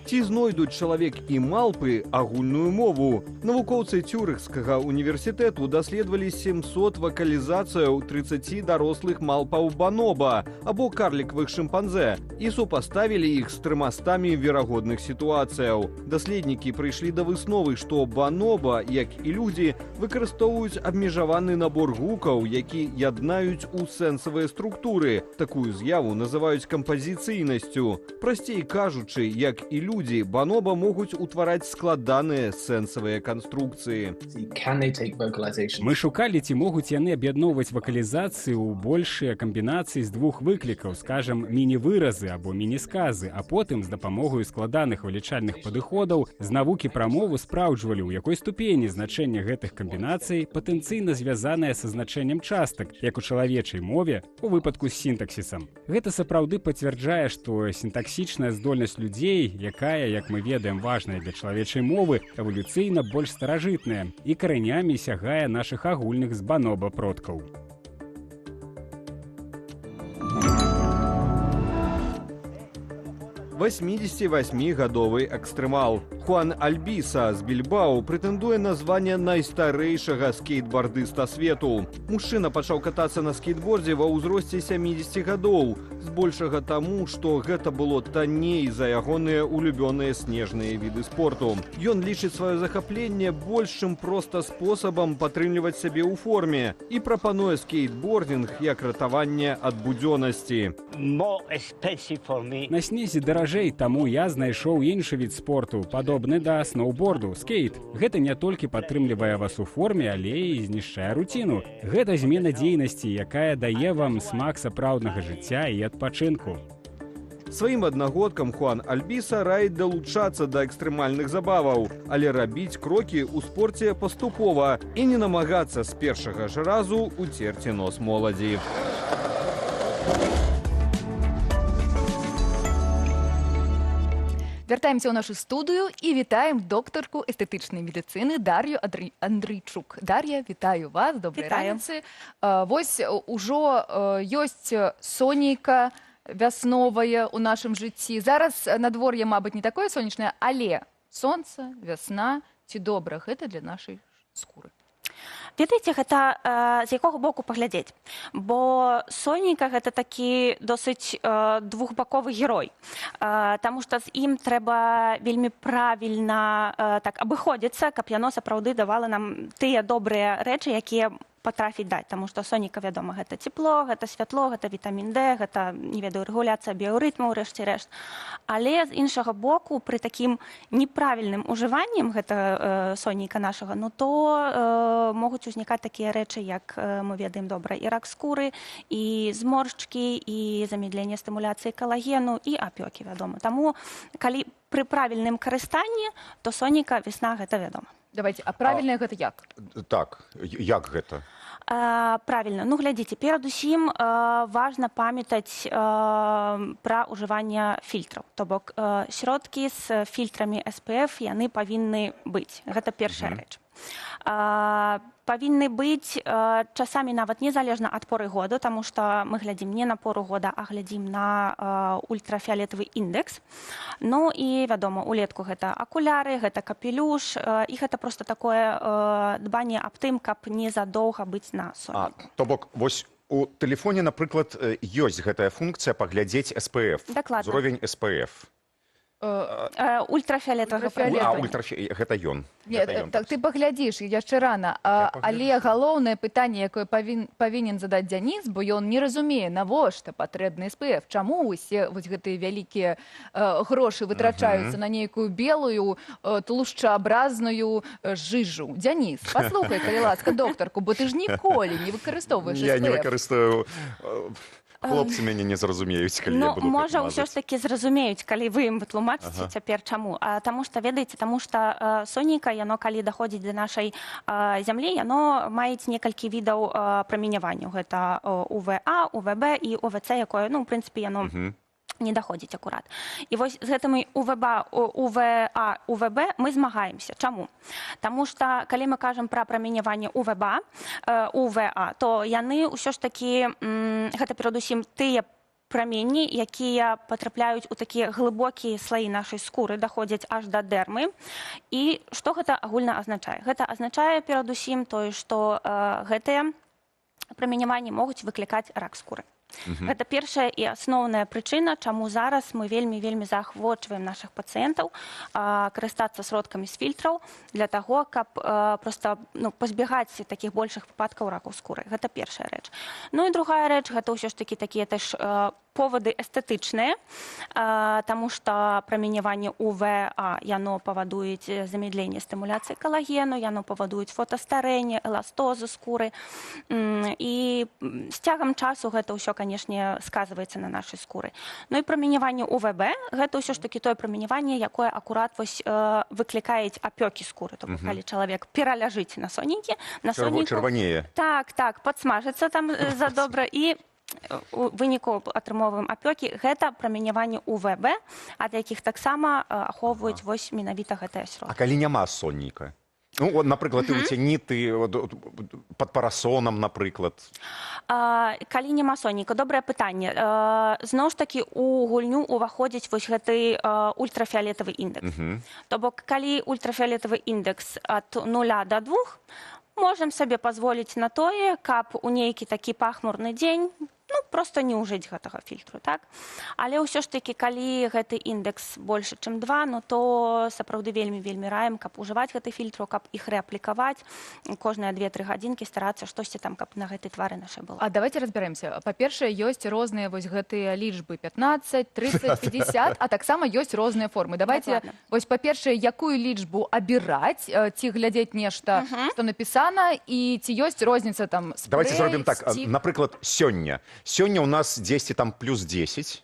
Ці знойдуць чалавек і малпы агульную мову? Навукоўцы Цюрыхскага універсітэту даследавалі 700 вакалізацыяў 30 дарослых малпаў баноба або карлікавых шымпанзэ і супаставілі іх з 300 верагодных сітуацыяў. Даследнікі прыйшлі да высновы, што баноба, як і людзі, выкарыстоўваюць абмежаваны набор гукаў, які яднаюць у сэнсавыя структуры. Такую з'яву называюць кампазіцыйнасцю. Прасцей кажучы, як і людзі, баноба могуць утвараць складаныя сэнсавыя канструкцыі. Мы шукалі, ці могуць яны аб'ядноўваць вакалізацыі ў большыя камбінацыі з двух выклікаў, скажам, міні-выразы або міні-сказы, а потым з дапамогаю складаных вылічальных падыходаў з навукі пра мову спраўджвалі, у якой ступені значэнне гэтых камбінацый патэнцыйна звязанае са значэннем частак, як у чалавечай мове, у выпадку з сінтаксісам. Гэта сапраўды пацвярджае, што сінтаксічная здольнасць людзей, якая, як мы ведаем, важная для чалавечай мовы, эвалюцыйна больш старажытная і каранямі сягае нашых агульных з баноба продкаў. «88-гадовы экстрэмал. Хуан Альбіса з Більбау прэтэндуе на званне найстарэйшага скейтбардыста свету. Мужчына пачаў катацца на скейтбордзе ва ўзросце 70 гадоў, збольшага таму, што гэта было танней за ягоныя улюбёныя снежныя віды спорту. Ён лічыць сваё захапленне большым проста спосабам падтрымліваць сябе ў форме і прапануе скейтбординг як ратаванне ад будзённасці. На снезе даражэй, таму я знайшоў іншы від спорту, падобны да сноўборду, скейт. Гэта не толькі падтрымлівае вас у форме, але і знішчае руціну. Гэта змена дзейнасці, якая дае вам смак сапраўднага жыцця і адпачынку. Сваім аднагодкам Хуан Альбіса раіць далучацца да экстрэмальных забаваў, але рабіць крокі ў спорце паступова і не намагацца з першага ж разу уцерці нос моладзі. Вяртаемся ў нашу студыю і вітаем доктарку эстэтычнай медыцыны Дар'ю Андрыйчук. Дар'я, вітаю вас, добрай раніцы. Вось ужо ёсць сонейка вясновае ў нашым жыцці. Зараз надвор'е, мабыць, не такое сонечнае, але сонца, вясна, ці добра гэта для нашай скуры? Ведаеце, гэта з якога боку паглядзець, бо сонейка гэта такі досыць двухбаковы герой, таму што з ім трэба вельмі правільна так абыходзіцца, каб яно сапраўды давала нам тыя добрыя рэчы, якія патрафіць даць, таму што сонейка, вядома, гэта цепло, гэта святло, гэта вітамін Д, гэта, не ведаю, рэгуляцыя біорытмаў, рэшце рэшт. Але з іншага боку, пры такім неправільным ужываннем гэта сонейка нашага, ну то могуць узнікаць такія рэчы, як мы ведаем добра, і рак скуры, і зморшчкі, і замедленне стымуляцыі калагену, і апёкі, вядома. Таму, калі пры правільным карыстанні, то сонейка, весна, гэта вядома. Давайте, а правільна гэта як? Так, як гэта? Правильно. Ну, глядзіце, перадусім важна памятаць пра ўжыванне фільтраў. То бок, сродкі з фільтрамі SPF, яны павінны быць. Гэта першая рэч. Павінны быць часамі нават незалежна ад поры года, таму што мы глядзім не на пору года, а глядзім на ультрафіолетавы індэкс. Ну і, вядома, улетку гэта акуляры, гэта капелюш, і гэта проста такое дбанне аб тым, каб не задоўга быць на сонейку. То бок, вось у тэлефоне, напрыклад, ёсць гэтая функцыя паглядзець SPF, узровень SPF. Ультрафіолетавага гэта ён. Так ты паглядзіш, яшчэ рана. Але галоўнае пытанне, якое павінен задаць Дзяніс, бо ён не разумее, навошта патрэбны SPF. Чаму усе гэтыя вялікія грошы вытрачаюцца на нейкую белую, тлушчаабразную жыжу? Дзяніс, паслухай, калі ласка, доктарку, бо ты ж ніколі не выкарыстоўваеш SPF. Я не выкарыстаю... Хлопцы мяне не зразумеюць, калі я буду можа, ўсё ж такі зразумеюць, калі вы ім вытлумачыце цяпер чаму. Таму што, ведаеце, таму што сонейка, яно, калі даходзіць да нашай зямлі, яно маець некалькі відаў прамяняванняў. Гэта УВА, УВБ і УВЦ, якое, ну, ў прынцыпе, яно не даходзіць акурат. І вось з гэтымі УВА, УВБ мы змагаемся. Чаму? Таму што, калі мы кажам пра прамяняванне УВА, то яны ўсё ж такі, гэта перадусім тыя праменні, якія патрапляюць у такія глыбокія слаі нашай скуры, даходзяць аж да дэрмы. І што гэта агульна азначае? Гэта азначае перадусім тое, што гэтыя прамяняванні могуць выклікаць рак скуры. Гэта першая і асноўная прычына, чаму зараз мы вельмі заахвочваем нашых пацыентаў карыстацца сродкамі з фільтраў для таго, каб проста пазбягаць такіх большых выпадкаў ракаў скуры. Гэта першая рэч. Ну і другая рэч, гэта ўсё ж такі такія теж поводы эстэтычныя, таму што прамяняванне УВА, яно павадуюць замедленне стымуляцыі калагену, яно павадуюць фотастарэнне, эластозу скуры. І з цягам часу гэта ўсё, канешне, сказваецца на нашай скуры. Ну і прамяняванне УВБ, гэта ўсё ж такі тое прамяняванне, якое акурат вось выклікаюць апёкі скуры. Тобто, калі чалавек пераляжыць на сонейкі, на сонейку... Чырванее. Так, падсмажыцца там задобра і у выніку атрымоўваем апёкі. Гэта прамяняванне УВБ, ад якіх таксама ахоўваюць вось менавіта гэтыя сродкі. А калі няма сонейка? Ну, напрыклад, ты ў цяні, ты пад парасонам, напрыклад. Калі няма сонейка, добрае пытанне. Зноў ж такі у гульню ўваходзіць вось гэты ультрафіолетавы індэкс. То бок, калі ультрафіолетавы індэкс ад 0 до 2, можам сабе пазволіць на тое, каб у нейкі такі пахмурны дзень просто не ўжыць гэтага фільтру, так? Але ўсё ж такі, калі гэты індэкс больше, чым 2, ну то сапраўды вельмі раім, каб ужываць гэты фільтру, каб іх рэаплікаваць кожныя 2-3 гадзінкі, старацца штосьці там, каб на гэтай твары нашай было. А давайте разбярэмся. Па-першае, ёсць розныя вось гэтыя лічбы 15, 30, 50, а таксама ёсць розныя формы. Давайте, вось па-першае, якую лічбу абіраць, ці глядзець нешта, што напісана, і ці ёсць розніца там спрэй, давайте зробім так, стик. напрыклад, сёння. Сёння у нас 10 там плюс 10.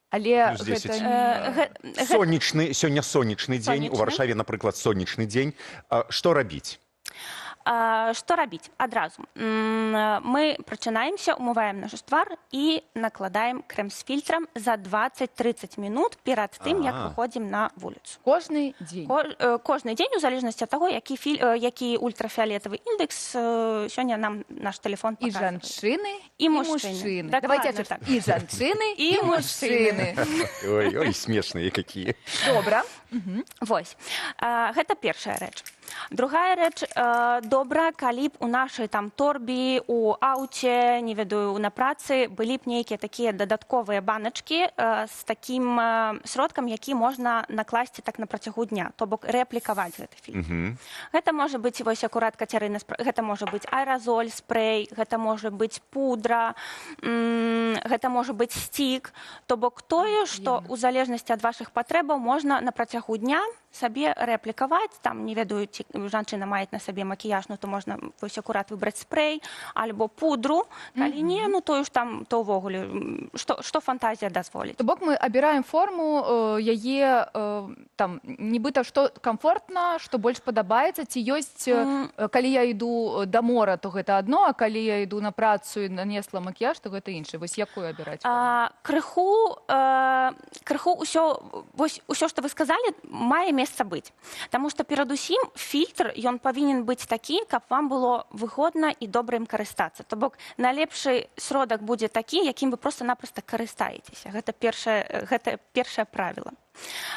Але сонечны, сёння сонечны дзень, у Варшаве, напрыклад, сонечны дзень. Што рабіць? Што рабіць адразу? Мы прачынаемся, умываем наш твар і накладаем крэм з фільтрам за 20-30 минут перад тым, як выходзім на вуліцу. Кожны дзень? Кожны дзень, у залежнасці ад таго, які ультрафіолетавы індекс сёння нам наш тэлефон І паказвае. жанчыны, І і мужчыны. мужчыны. Дакладна Давайте так. і жанчыны, І і мужчыны. Ой, смешные какие. Добра. Вось. Гэта першая рэч. Другая рэч, добра, калі б у нашай там торбе, у аўце, не ведаю, на працы былі б нейкія такія дадатковыя баначкі з такім сродкам, які можна накласці так на працягу дня, то бок рэаплікаваць гэты фільтр. Гэта можа быць, вось акурат Кацярына, гэта можа быць аэразоль, спрэй, гэта можа быць пудра, гэта можа быць стік, то бок тое, што у залежнасці ад вашых патрэбаў можна на працягу дня сабе рэаплікаваць, там, не ведаю, ці жанчына мае на сабе макіяж, ну, то можна вось акурат выбраць спрэй, альбо пудру, калі не, ну, то ж там, то ўвогуле, што фантазія дазволіць. То бок мы абіраем форму, яе, там, нібыта, што камфортна, што больш падабаецца, ці ёсць, калі я іду да мора, то гэта адно, а калі я іду на працу і нанесла макіяж, то гэта інше. Вось якую абіраць форму? Крыху ўсё, што вы сказалі, мае месца быць. Таму што перадусім фільтр, ён павінен быць такі, каб вам было выгодна і добра ім карыстацца. То бок найлепшы сродак будзе такі, якім вы проста-напроста карыстаецеся. Гэта першае правіла.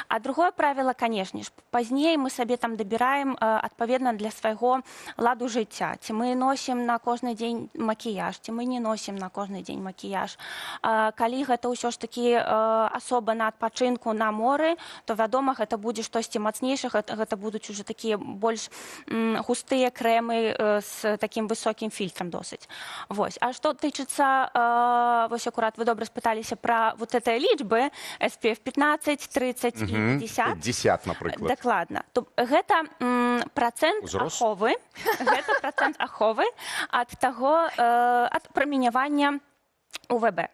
А другое правило, конечно ж, пазней мы сабе там добираем адпаведна для свайго ладу жыцця. Ці мы носім на кожны дзень макіяж, ці мы не носім на кожны дзень макіяж. Калі гэта ўсё ж такі асоба на адпачынку на моры, то, вядома, гэта будзе штосьці мацнейшае, гэта будуць уже такія больш густыя крэмы з такім высокім фільтрам досыць. Вось. А што тычыцца, вось акурат вы добра спыталіся пра вот гэтыя лічбы, SPF 15, 30 і 50. 50, напрыклад. Дакладна. Гэта працэнт аховы. Гэта працэнт аховы ад таго, ад прамянявання УВБ.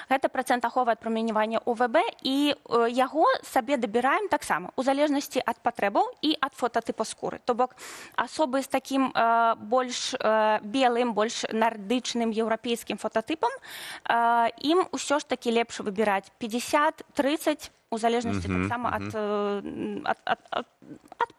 Гэта працэнт аховы ад прамянявання УВБ, і яго сабе дабіраем таксама у залежнасці ад патрэбаў і ад фотатыпа скуры. То бок асобы з такім больш белым, больш нардычным еўрапейскім фотатыпам, ім усё ж такі лепш выбіраць 50-30, у залежнасці таксама ад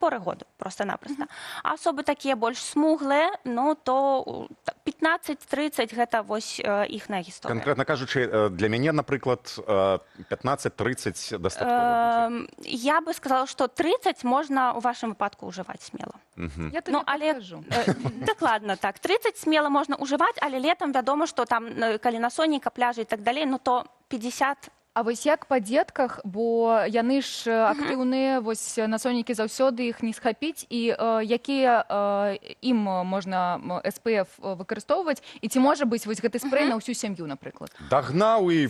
поры году, проста-напроста. А асобы такія больш смуглыя, ну, то 15-30 гэта вось іхная гісторыя. Конкретно кажучы, для мяне, напрыклад, 15-30 дастаткова будзе. Я бы сказала, што 30 можна ў вашым выпадку ўжываць смела. Я тобі покажу. Дакладна так. 30 смела можна ўжываць, але летам вядома, што там, калі на сонейка, пляжы і так далей, ну то 50. А вось як па дзетках, бо яны ж актыўныя, вось на сонейкі заўсёды іх не схапіць, і якія ім можна SPF выкарыстоўваць, і ці можа быць вось гэты спрэй на ўсю сям'ю, напрыклад? Дагнаў і...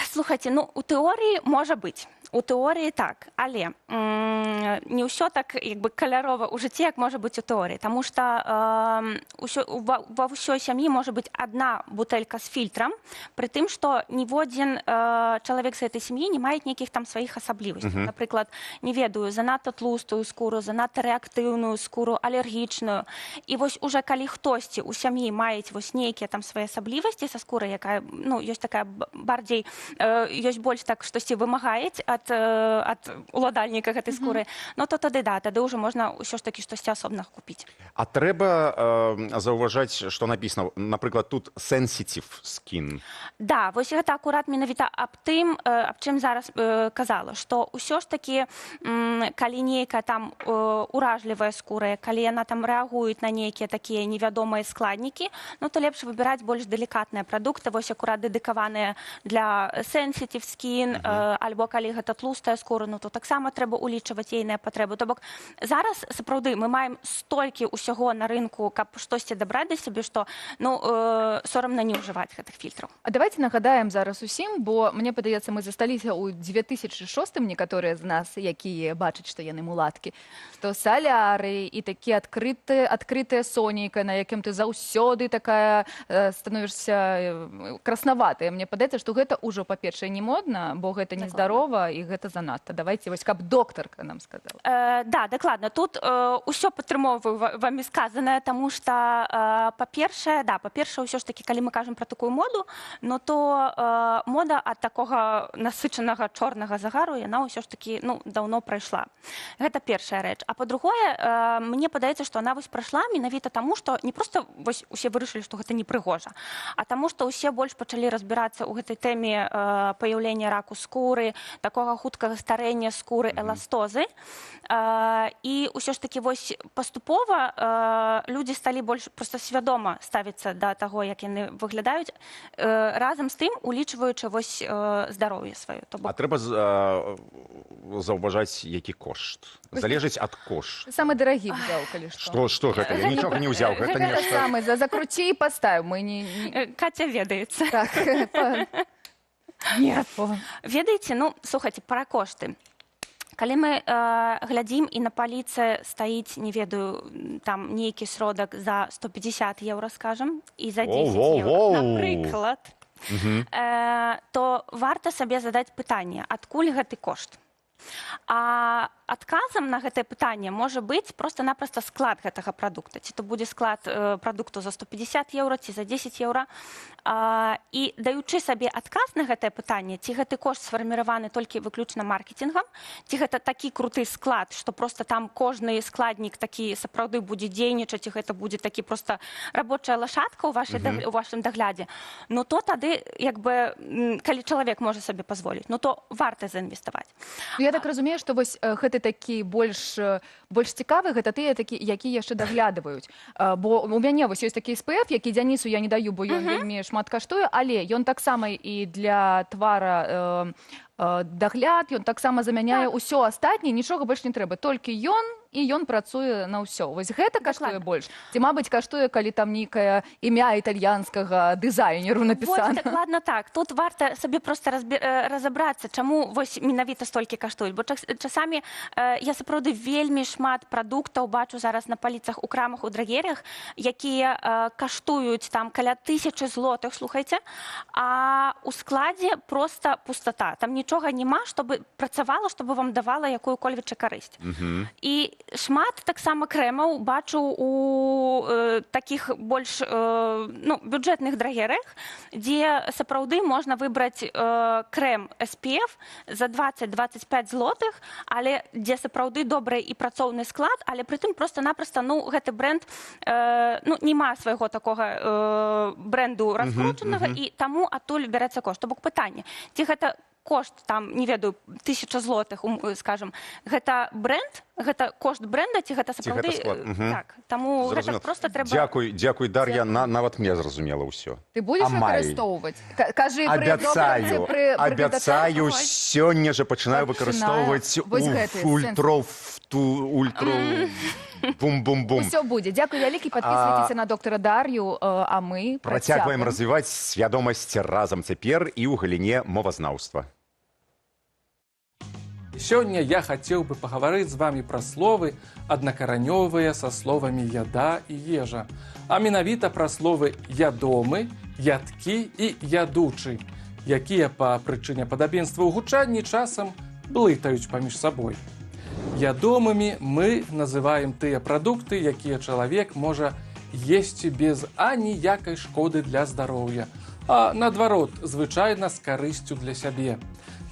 Слухайце, ну, у тэорыі можа быць. У тэорыі так, але не ўсё так як бы калярова ў жыцці, як можа быць у тэорыі, таму што ва ўсёй сям'і можа быць адна бутэлька з фільтрам, пры тым, што ніводзін чалавек з гэтай сям'і не мае нейкіх там сваіх асаблівасцей. Напрыклад, не ведаю, занадта тлустую скуру, занадта рэактыўную скуру, алергічную. І вось уже калі хтосьці ў сям'і маюць вось нейкія там свае асаблівасці са скурай, якая, ну, ёсць такая бардзей, ёсць больш так штосьці вымагаюць ад уладальніка гэтай скуры, ну то тады да, тады ўжо можна ўсё ж такі штосьці асобна купіць. А трэба заўважаць, што напісана, напрыклад, тут sensitive skin. Да, вось гэта акурат менавіта аб тым, аб чым зараз казала, што ўсё ж такі, калі нейкая там уражлівая скура, калі яна там рэагуюць на нейкія такія невядомыя складнікі, ну то лепш выбіраць больш далікатныя прадукты, вось акурат дэдыкаваныя для sensitive skin, альбо калі гэта тлустая скура, ну то таксама трэба улічваць ейныя патрэбы. То бок зараз, сапраўды, мы маем столькі ўсяго на рынку, каб штосьці дабраць да сябе, што, ну, сорамна не ўжываць гэтых фільтраў. А давайте нагадаем зараз усім, бо мне падаецца, мы засталіся ў 2006, некаторыя з нас, якія бачаць, што яны мулаткі, што саляры і такі адкрытая сонейка, на якім ты заўсёды такая становішся краснаватая. Мне падаецца, што гэта ўжо, па-першае, не модна, бо гэта нездарова, і і гэта занадта. Давайте, вось, каб доктарка нам сказала. Да, дакладна. Тут ўсё падтрымоўваю вамі сказанае, таму што, па-першае, ўсё ж такі, калі мы кажам пра такую моду, но то мода ад такога насычанага чорнага загару, яна ўсё ж такі, даўно прайшла. Гэта першая рэч. А па-другое, мне падаецца, што она вось прайшла менавіта таму, што не проста вось усе вырашылі, што гэта непрыгожа, а таму, што ўсе больш пачалі разбірацца ў гэтай тэме паяўлення раку скуры, такога хуткага старэння скуры, эластозы. І ўсё ж такі вось паступова людзі сталі больш проста свядома ставіцца да таго, як яны выглядаюць, разам з тым улічваючы вось здароўе сваё. А трэба заўважаць, які кошт. Залежыць ад кошт. Самы дарагі взяў, калі што. Што гэта? Я нічога не ўзяў. Гэта нешта... Самы, закруці і паставь. Катя ведаецца. Так. Нет. Ведаеце, слухайце, пра кошты. Калі мы глядзім і на паліцы стаіць, не ведаю, там нейкі сродак за 150 еўра, скажам, і за 10 еўра, напрыклад, то варта сабе задаць пытанне, адкуль гэты кошт? А адказам на гэтае пытанне можа быць проста-напроста склад гэтага прадукта. Ці то будзе склад прадукту за 150 еўра, ці за 10 еўра. І даючы сабе адказ на гэтае пытанне, ці гэты кошт сфарміраваны толькі выключна маркетингам, ці гэта такі круты склад, што проста там кожны складнік такі сапраўды будзе дзейнічаць, і гэта будзе такі проста рабочая лашадка ў вашым даглядзе, то тады, калі чалавек можа сабе пазволіць, то варта заінвеставаць. Я так разумею, што вось гэты такі больш цікавы, гэта тыя, які яшчэ даглядваюць. Бо у мяне вось ёсць такі SPF, які Дзянісу я не даю, бо ён вельмі шмат каштуе, але ён таксама і для твара дагляд, ён таксама замяняе ўсё астатняе, нічога больш не трэба, толькі ён, і ён працуе на ўсё. Вось гэта каштуе больш? Ці, мабыць, каштуе, калі там нейкае імя італьянскага дызайнеру напісана? Вось, дакладна так. Тут варта сабе проста разабрацца, чаму вось менавіта столькі каштуюць. Бо часамі я сапраўды вельмі шмат прадуктаў бачу зараз на паліцах у крамах, у драгерях, якія каштуюць там каля 1000 злотых, слухайце, а ў складзе проста пустата. Там нічога няма, щоб працавала, щоб вам давала якую-кольвічы карысць. І шмат таксама крэмаў бачу у такіх больш бюджэтных драгерах, дзе сапраўды можна выбраць крэм SPF за 20-25 злотых, але дзе сапраўды добры і працоўны склад, але прытым проста-напроста гэты бренд нема свайго такога бренду раскручанага, і таму адтуль бярэцца кошт. То бок пытанне, ці гэта кошт, там, не ведаю, 1000 злотых, скажем, гэта бренд, гэта кошт бренда, ці гэта сапраўды... Так, таму гэта просто трэба... Дзякуй, Дар'я, нават мне зразумела ўсё. Ты будзеш выкарыстоўваць? Кажы, абяцаю, сёння же пачынаю выкарыстоўваць бум-бум-бум. Усё будзе. Дзякуй вялікі, падпісвайцеся на доктара Дар'ю, а мы працягваем развіваць свядомасць разам цяпер і ў галіне мовазнаўства. Сёння я хацеў бы пагаварыць з вамі пра словы, аднакаранёвыя са словамі «яда» і «ежа», а менавіта пра словы «ядомы», «ядкі» і «ядучы», якія па прычыне падабенства ў гучанні часам блытаюць паміж сабой. Ядомымі мы называем тыя прадукты, якія чалавек можа есці без аніякай шкоды для здароўя, а наадварот, звычайна з карысцю для сябе.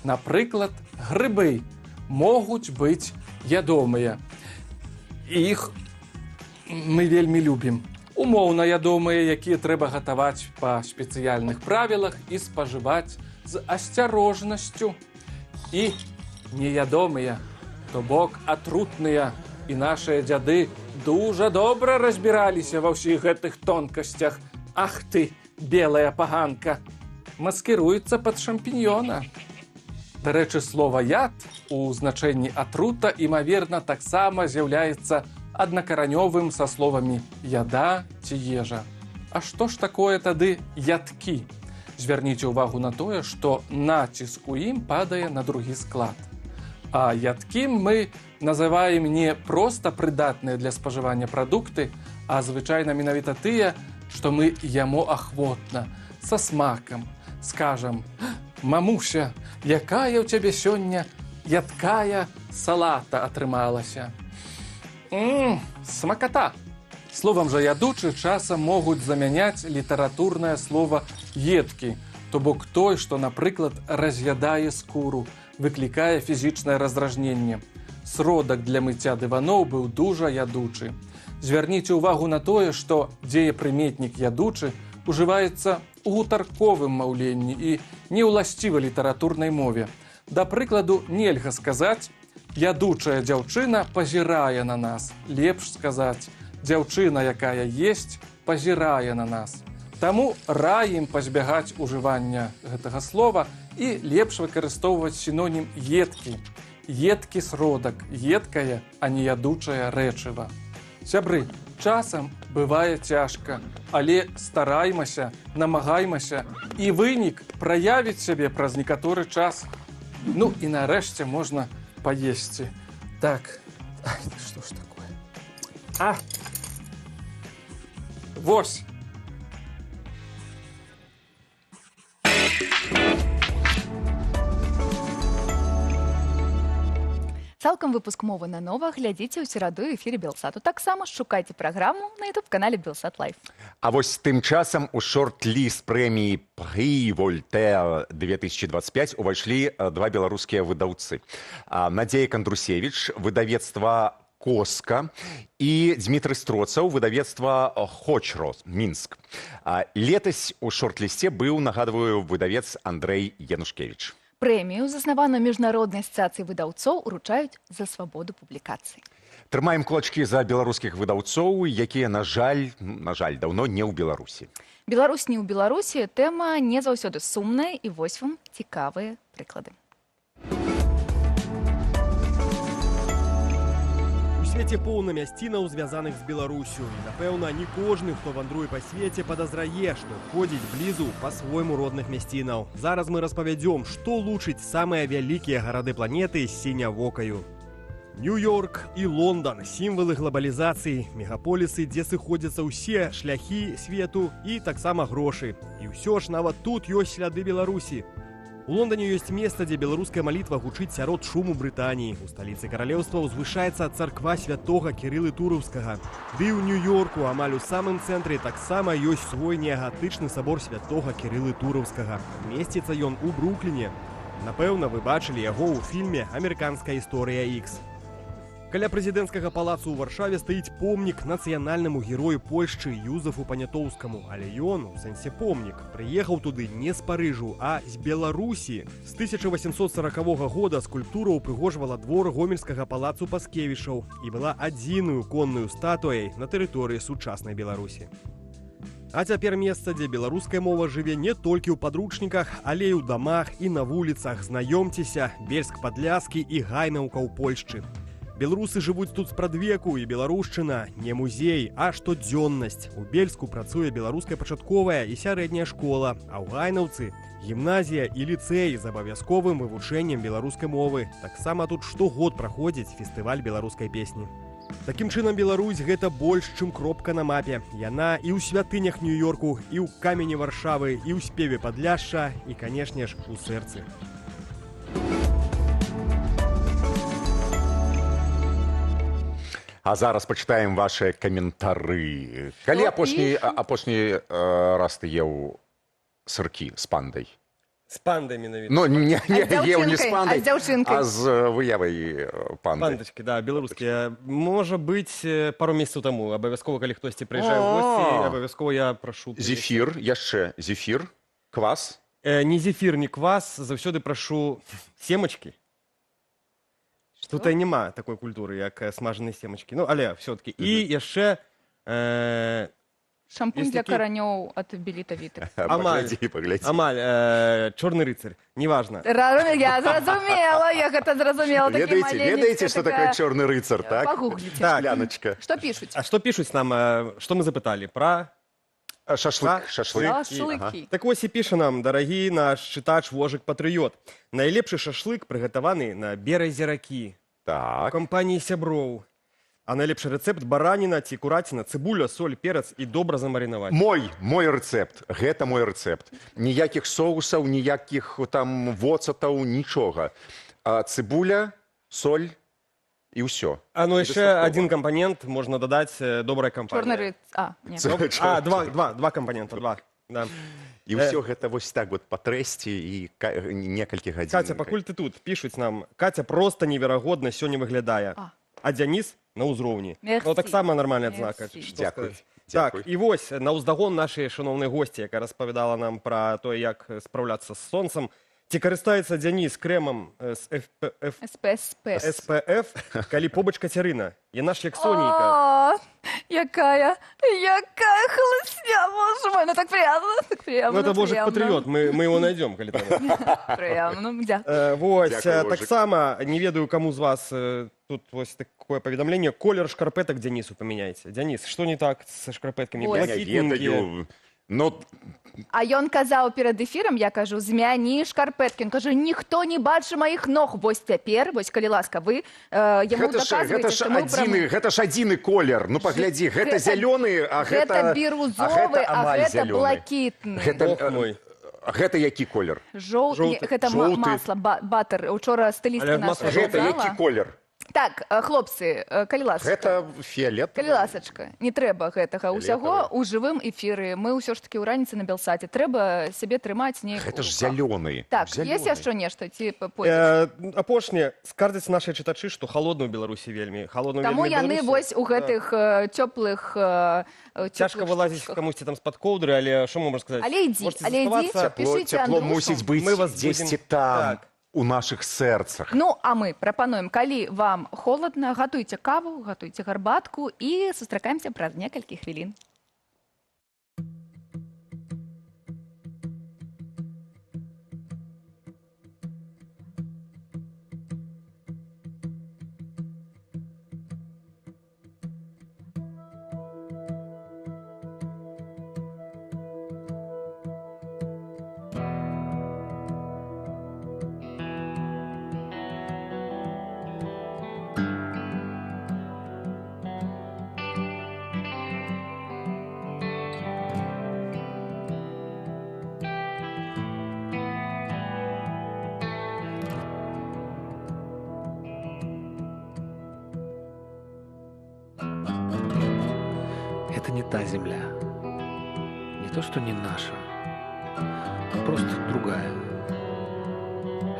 Напрыклад, грыбы могуць быць ядомыя. Іх мы вельмі любім. Умоўна ядомыя, якія трэба гатаваць па спецыяльных правілах і спажываць з асцярожнасцю. І неядомыя, то бок атрутныя, і нашыя дзяды дужа добра разбіраліся ва ўсіх гэтых тонкасцях. Ах ты, белая паганка, маскіруецца пад шампіньёна. Дарэчы, слова «яд» у значэнні атрута, імаверна, таксама з'яўляецца аднакаранёвым са словамі «яда» ці «ежа». А што ж такое тады ядкі? Звярніце ўвагу на тое, што націск у ім падае на другі склад. А ядкім мы называем не проста прыдатныя для спажывання прадукты, а звычайна менавіта тыя, што мы яму ахвотна, са смакам. Скажам: «Мамуся, якая ў цябе сёння ядкая салата атрымалася. Смаката. Словам жа ядучы часам могуць замяняць літаратурнае слово едкі, то бок той, што, напрыклад, раз'ядае скуру, выклікае фізічнае раздражненне. Сродак для мыцця дываноў быў дужа ядучы. Звярніце ўвагу на тое, што дзеепрыметнік ядучы ужываецца у гутарковым маўленні і не ўласціва літаратурнай мове. Да прыкладу, нельга сказаць «ядучая дзяўчына пазірае на нас». Лепш сказаць «дзяўчына, якая есць, пазірае на нас». Таму раім пазбягаць ужывання гэтага слова і лепш выкарыстоўваць сінонім едкі. Едкі сродак, едкае, а не ядучае рэчыва. Сябры, часам бывае цяжка, але стараймася, намагаймася, і вынік праявіць сябе праз некаторы час. Ну і нарэшце можна паесці. Так, што ж такое? Вось. Цалкам выпуск «Мовы на нова» глядзіце ў сераду ў эфіры Белсату. Таксама шукайце праграму на YouTube-канале Белсат Лайф. А вось тым часам у шорт-ліст прэміі Prix Voltaire 2025 увайшлі два беларускія выдаўцы. Надзея Кандрусевіч, выдавецтва «Коска», і Дмітрый Строцаў, выдавецтва «Хочро», Мінск. Летась у шорт-лісце быў, нагадваю, выдавец Андрэй Янушкевіч. Прэмію, заснаваную міжнароднай асацыяцыяй выдаўцоў, уручаюць за свабоду публікацый. Трымаем кулачкі за беларускіх выдаўцоў, якія, на жаль, даўно не ў Беларусі. Беларусь не ў Беларусі, тэма не заўсёды сумная, і вось вам цікавыя прыклады. У свеце поўна мясцінаў, звязаных з Беларусю. І, напэўна, не кожны, хто вандруе па свеце, падазрае, што ходзіць блізу па-свойму родных мясцінаў. Зараз мы распавядзём, што лучыць самыя вялікія гарады планеты з сінявокаю. Нью-Йорк і Лондан – сімвалы глобалізацыі, мегаполісы, дзе сыходзяцца ўсе шляхі свету і таксама грошы. І ўсё ж нават тут ёсць сляды Беларусі. У Лондоне ёсць месца, дзе беларуская малітва гучыць сярод шуму Брытаніі. У сталіцы каралеўства ўзвышаецца царква святога Кірылы Тураўскага. Ды ў Нью-Йорку, амаль у самым цэнтры, таксама ёсць свой неагатычны сабор святога Кірылы Тураўскага. Месціцца ён у Брукліне. Напэўна, вы бачылі яго ў фільме «Амерыканская історыя Ікс». Каля прэзідэнцкага палацу ў Варшаве стаіць помнік нацыянальнаму герою Польшчы Юзефу Панятоўскаму. Але ён, у сэнсе помнік, прыехаў туды не з Парыжу, а з Беларусі. З 1840 года скульптура ўпрыгожвала двор гомельскага палацу Паскевічаў і была адзіную конную статуяй на тэрыторыі сучаснай Беларусі. А цяпер месца, дзе беларуская мова жыве не толькі ў падручніках, але і ў дамах і на вуліцах. Знаёмцеся, Бельск-Падляскі і Гайнаўка ў Польшчы. Беларусы жывуць тут спрадвеку, і беларушчына не музей, а штодзённасць. У Бельску працуе беларуская пачатковая і сярэдняя школа, а ў Гайнаўцы гімназія і ліцэй з абавязковым вывучэннем беларускай мовы. Таксама тут штогод праходзіць фестываль беларускай песні. Такім чынам, Беларусь – гэта больш, чым кропка на мапе. Яна і ў святынях Нью-Йорку, і ў камені Варшавы, і ў спеве Падляшша, і, канешне ж, у сэрцы. А зараз пачытаем вашыя каментары. Калі апошні раз ты еў сыркі з пандай? З пандай менавіта. Ну, не еў не з пандай, а з выявай панды. Пандачкі, да, беларускія. Можа быць, пару месяцаў таму. Абавязкова, калі хтосьці прыязджае ў госці, абавязкова я прашу... Зефір, яшчэ зефір, квас? Не зефір, не квас, заўсёды прашу семачкі. Тут няма такой культуры, як смажаныя семачкі. Ну, але все-таки. І яшчэ... Шампунь для каранёў ад Беліта Віты. Амаль, чорны рыцарь, неважна. Я зразумела, я гэта зразумела. Ведаеце, што такое чорны рыцар, так? Пагугліце. Кляночка. Што пішуць? А што пішуць нам, што мы запыталі? Пра... Шашлык. Так вось і піша нам, дарагі наш чытач Вожык-патрыёт. Найлепшы шашлык прыгатаваны на беразе ракі. Так. У кампаніі сяброў. А найлепшы рэцэпт бараніна ці кураціна, цыбуля, соль, перац і добра замарынаваць. Мой рэцэпт. Гэта мой рэцэпт. Ніякіх соусаў, ніякіх там воцатаў, нічога. цибуля, соль и все. Ну еще один компонент можно додать добрая компания. Чорний рис. Ні. Два компонента, два. Да. И все это вот так вот потрясти и некалькі гадзін. Катя, пакуль ты тут, пишуть нам, Катя просто неверагодна сёння выглядае. А Дзяніс на ўзроўні. Ну, таксама нормальная адзнака. Дякую. Так, і вось, на ўздагон нашай шановнай госці, якая распавядала нам пра тое, як спраўляцца з сонцам, ці карыстаецца Дзяніс крэмам з SPF, калі побач Кацярына. Яна ж як сонейка. Якая холостя, боже мой, ну так приятно, Ну, это божик патриот, мы его найдем, коли там. Приятно, ну, дякую. Вось, так само, не ведаю, кому з вас тут вось такое поведомление, колер шкарпеток Денису поменяйте. Денис, что не так со шкарпетками? Блакитненькие. Ну, а ён казаў перад эфірам, я кажу, змяні шкарпэткі. Ён кажа, ніхто не бачыць маіх ног. Вось цяпер, вось калі ласка, вы яму даказваеце, што мы гэта ж адзіны колер. Ну, паглядзі, гэта зялёны, а гэта бірузовы, а гэта блакітны. Гэта які колер? Жоўты. Гэта масла, батэр. Учора стылістка наша казала. Гэта які колер? Так, хлопцы, калі ласачка. Гэта фіолет. Калі ласачка, не трэба гэтага ўсяго ў жывым эфіры. Мы ўсё ж такі ў раніцы на Белсаце. Трэба сябе трымаць неяк. Гэта ж зялёны. Так, ёсць яшчэ нешта? Ці пойдзеш? Апошняе, скардзяць нашыя чытачы, што халодна ў Беларусі вельмі. Таму яны вось у гэтых цёплых... Цяжка вылазіць камусьці там з-пад коўдры, але што мы можам сказаць? Але ідзі, пішыце Андрюшу. Цяпло мусіць быць дзесьці там. У наших сэрцах. Ну, а мы прапануем, калі вам холодна, гатуйце каву, гатуйце гарбатку і сустракаемся праз некалькі хвілін. Это не та земля. Не то, что не наша, а просто другая.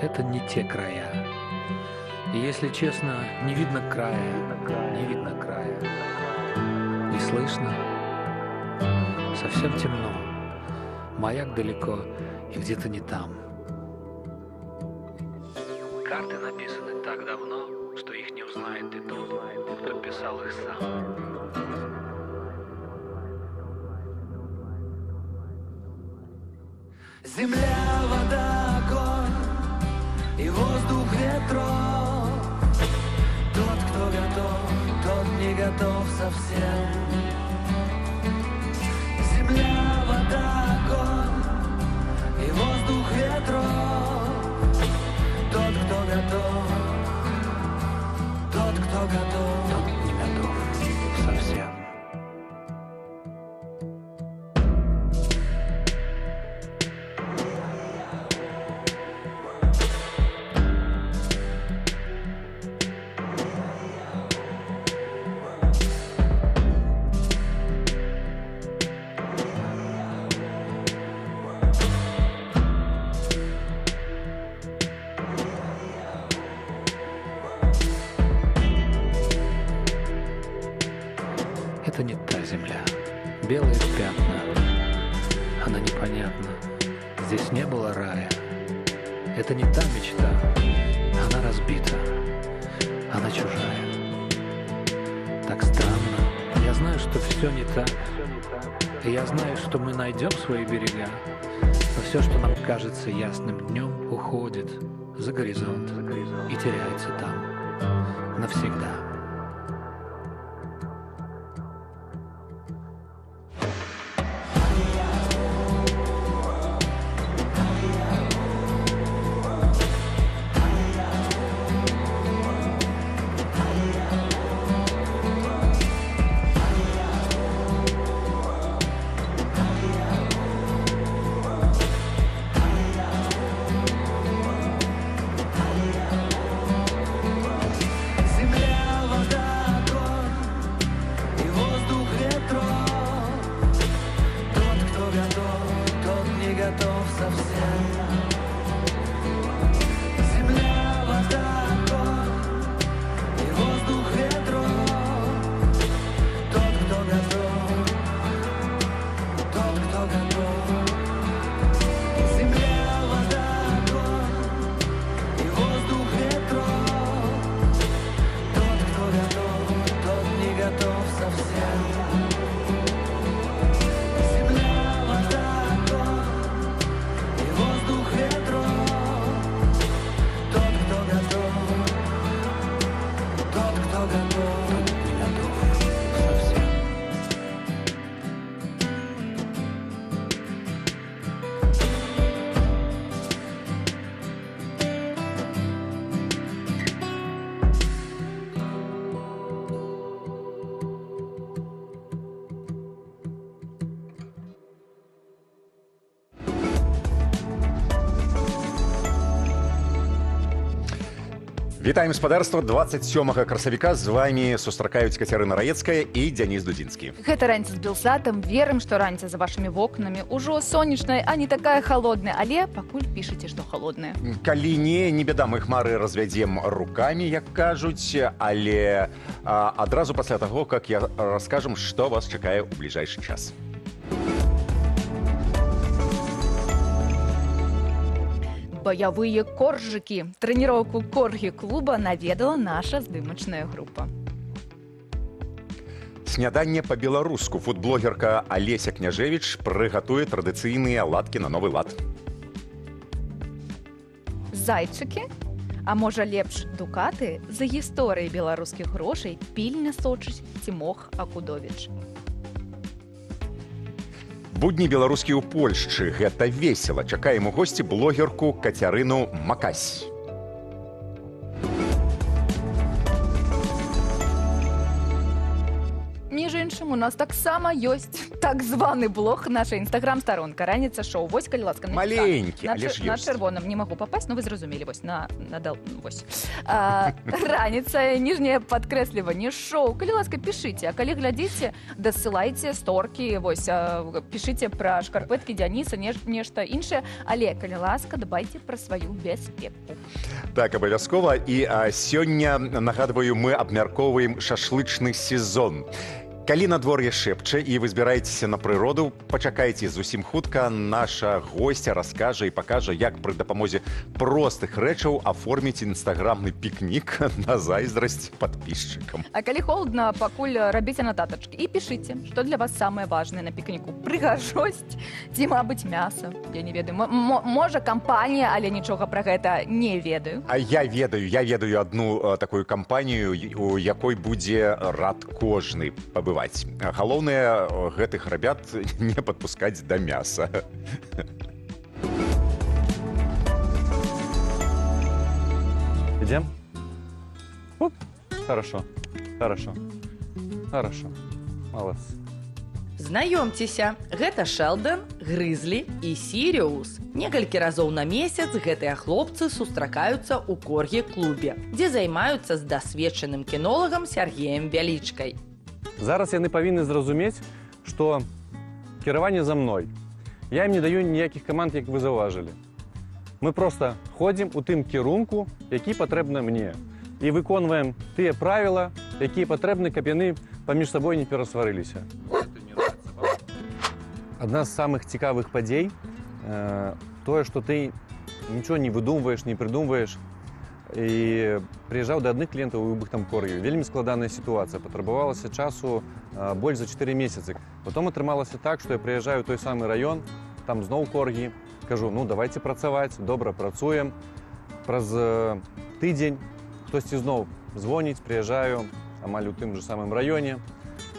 Это не те края. И если честно, не видно края, не видно края. Не слышно. Совсем темно. Маяк далеко и где-то не там. Карты написаны так давно, что их не узнает и тот, кто писал их сам. Земля, вода, огонь и воздух ветров. Тот, кто готов, тот не готов совсем. Земля, вода, огонь и воздух ветров. Тот, кто готов, тот, кто готов, тот не готов совсем. Это не та земля. Белые пятна. Она непонятна. Здесь не было рая. Это не та мечта. Она разбита. Она чужая. Так странно. Я знаю, что все не так. И я знаю, что мы найдем свои берега. Но все, что нам кажется ясным днем, уходит за горизонт и теряется там навсегда. Вітаем спадарства 27 красавіка. З вами сустракаюць Кацярына Раецкая і Дзяніс Дудзінскі. Гэта раніца з Белсатам. Верым, што раніца за вашымі вокнамі ўжо сонечная, а не такая холодная, але пакуль пішаце, што холодная. Калі не бяда, мы хмары развядзем рукамі, як кажуць, але адразу пасля таго, как я раскажам, што вас чакае ў бліжэйшы час. Баявыя коржыкі. Трэніроўку коргі-клуба наведала наша здымачная група. Сняданне па-беларуску. Фудблогерка Алеся Княжевіч прыгатуе традыцыйныя ладкі на новы лад. Зайчыкі? А можа лепш дукаты? За гісторыяй беларускіх грошай пільна сочыць Цімох Акудовіч. Будні беларускі ў Польшчы. Гэта весела. Чакаем у госці блогерку Кацярыну Макась. Між іншым, у нас таксама ёсць так званы блог, наша інстаграм-старонка «Раніца шоу». Вось, калі ласка, маленькі, але ж на ёсць. чырвоным не магу папасть, но вы зразумелі, вось, вось. Раніца, ніжняе падкрэсліванне, шоу. Калі ласка, пішыце, а калі глядзіце, дасылайце сторкі, вось, пішыце пра шкарпэткі Дзяніса, нешта іншае, але, калі ласка, дбайце пра сваю бяспеку. Так, абавязкова. І сёння, нагадваю, мы абмяркоўваем шашлычны сезон. Калі надвор'е шэпча і вы збіраецеся на прыроду, пачакайце, зусім хутка наша госця раскажа і пакажа, як пры дапамозе простых рэчаў аформіць інстаграмны пікнік на зайздрасць падпісчыкам. А калі холодна, пакуль рабіце нататачкі і пішыце, што для вас самае важнае на пікніку. Прыгажосць ці, мабыць, мяса. Я не ведаю. Можа, кампанія, але нічога пра гэта не ведаю. А я ведаю адну такую кампанію, у якой будзе рад кожны пабываць. Галоўнае, гэтых рабят не падпускаць да мяса. Идем? Оп. Хорошо. Молодцы. Знаёмцеся, гэта Шэлдан, Грызлі і Сіріус. Некалькі разоў на месяц гэтыя хлопцы сустракаюцца ў коргі-клубе, дзе займаюцца з дасведчаным кінолагам Сергеем Вялічкай. Зараз яны павінны зразумець, што кіраванне за мной. Я ім не даю ніякіх каманд, як вы заўважылі. Мы проста ходзім у тым кірунку, які патрэбна мне. І выконваем тыя правіла, якія патрэбны, каб яны паміж сабой не перасварыліся. Адна з самых цікавых падзей тое, што ты нічого не выдумваеш, не прыдумваеш. І прыязджаў да адных кліентаў у іх там коргі. Вельмі складаная сітуацыя. Патрабавалася часу больш за 4 месяцы. Потом атрымалася так, што я прыязджаю ў той самы раён, там зноў коргі. Кажу, ну давайте працаваць, добра працуем. Праз тыдзень хтосьці зноў звоніць, прыязджаю амаль у тым же самым раёне.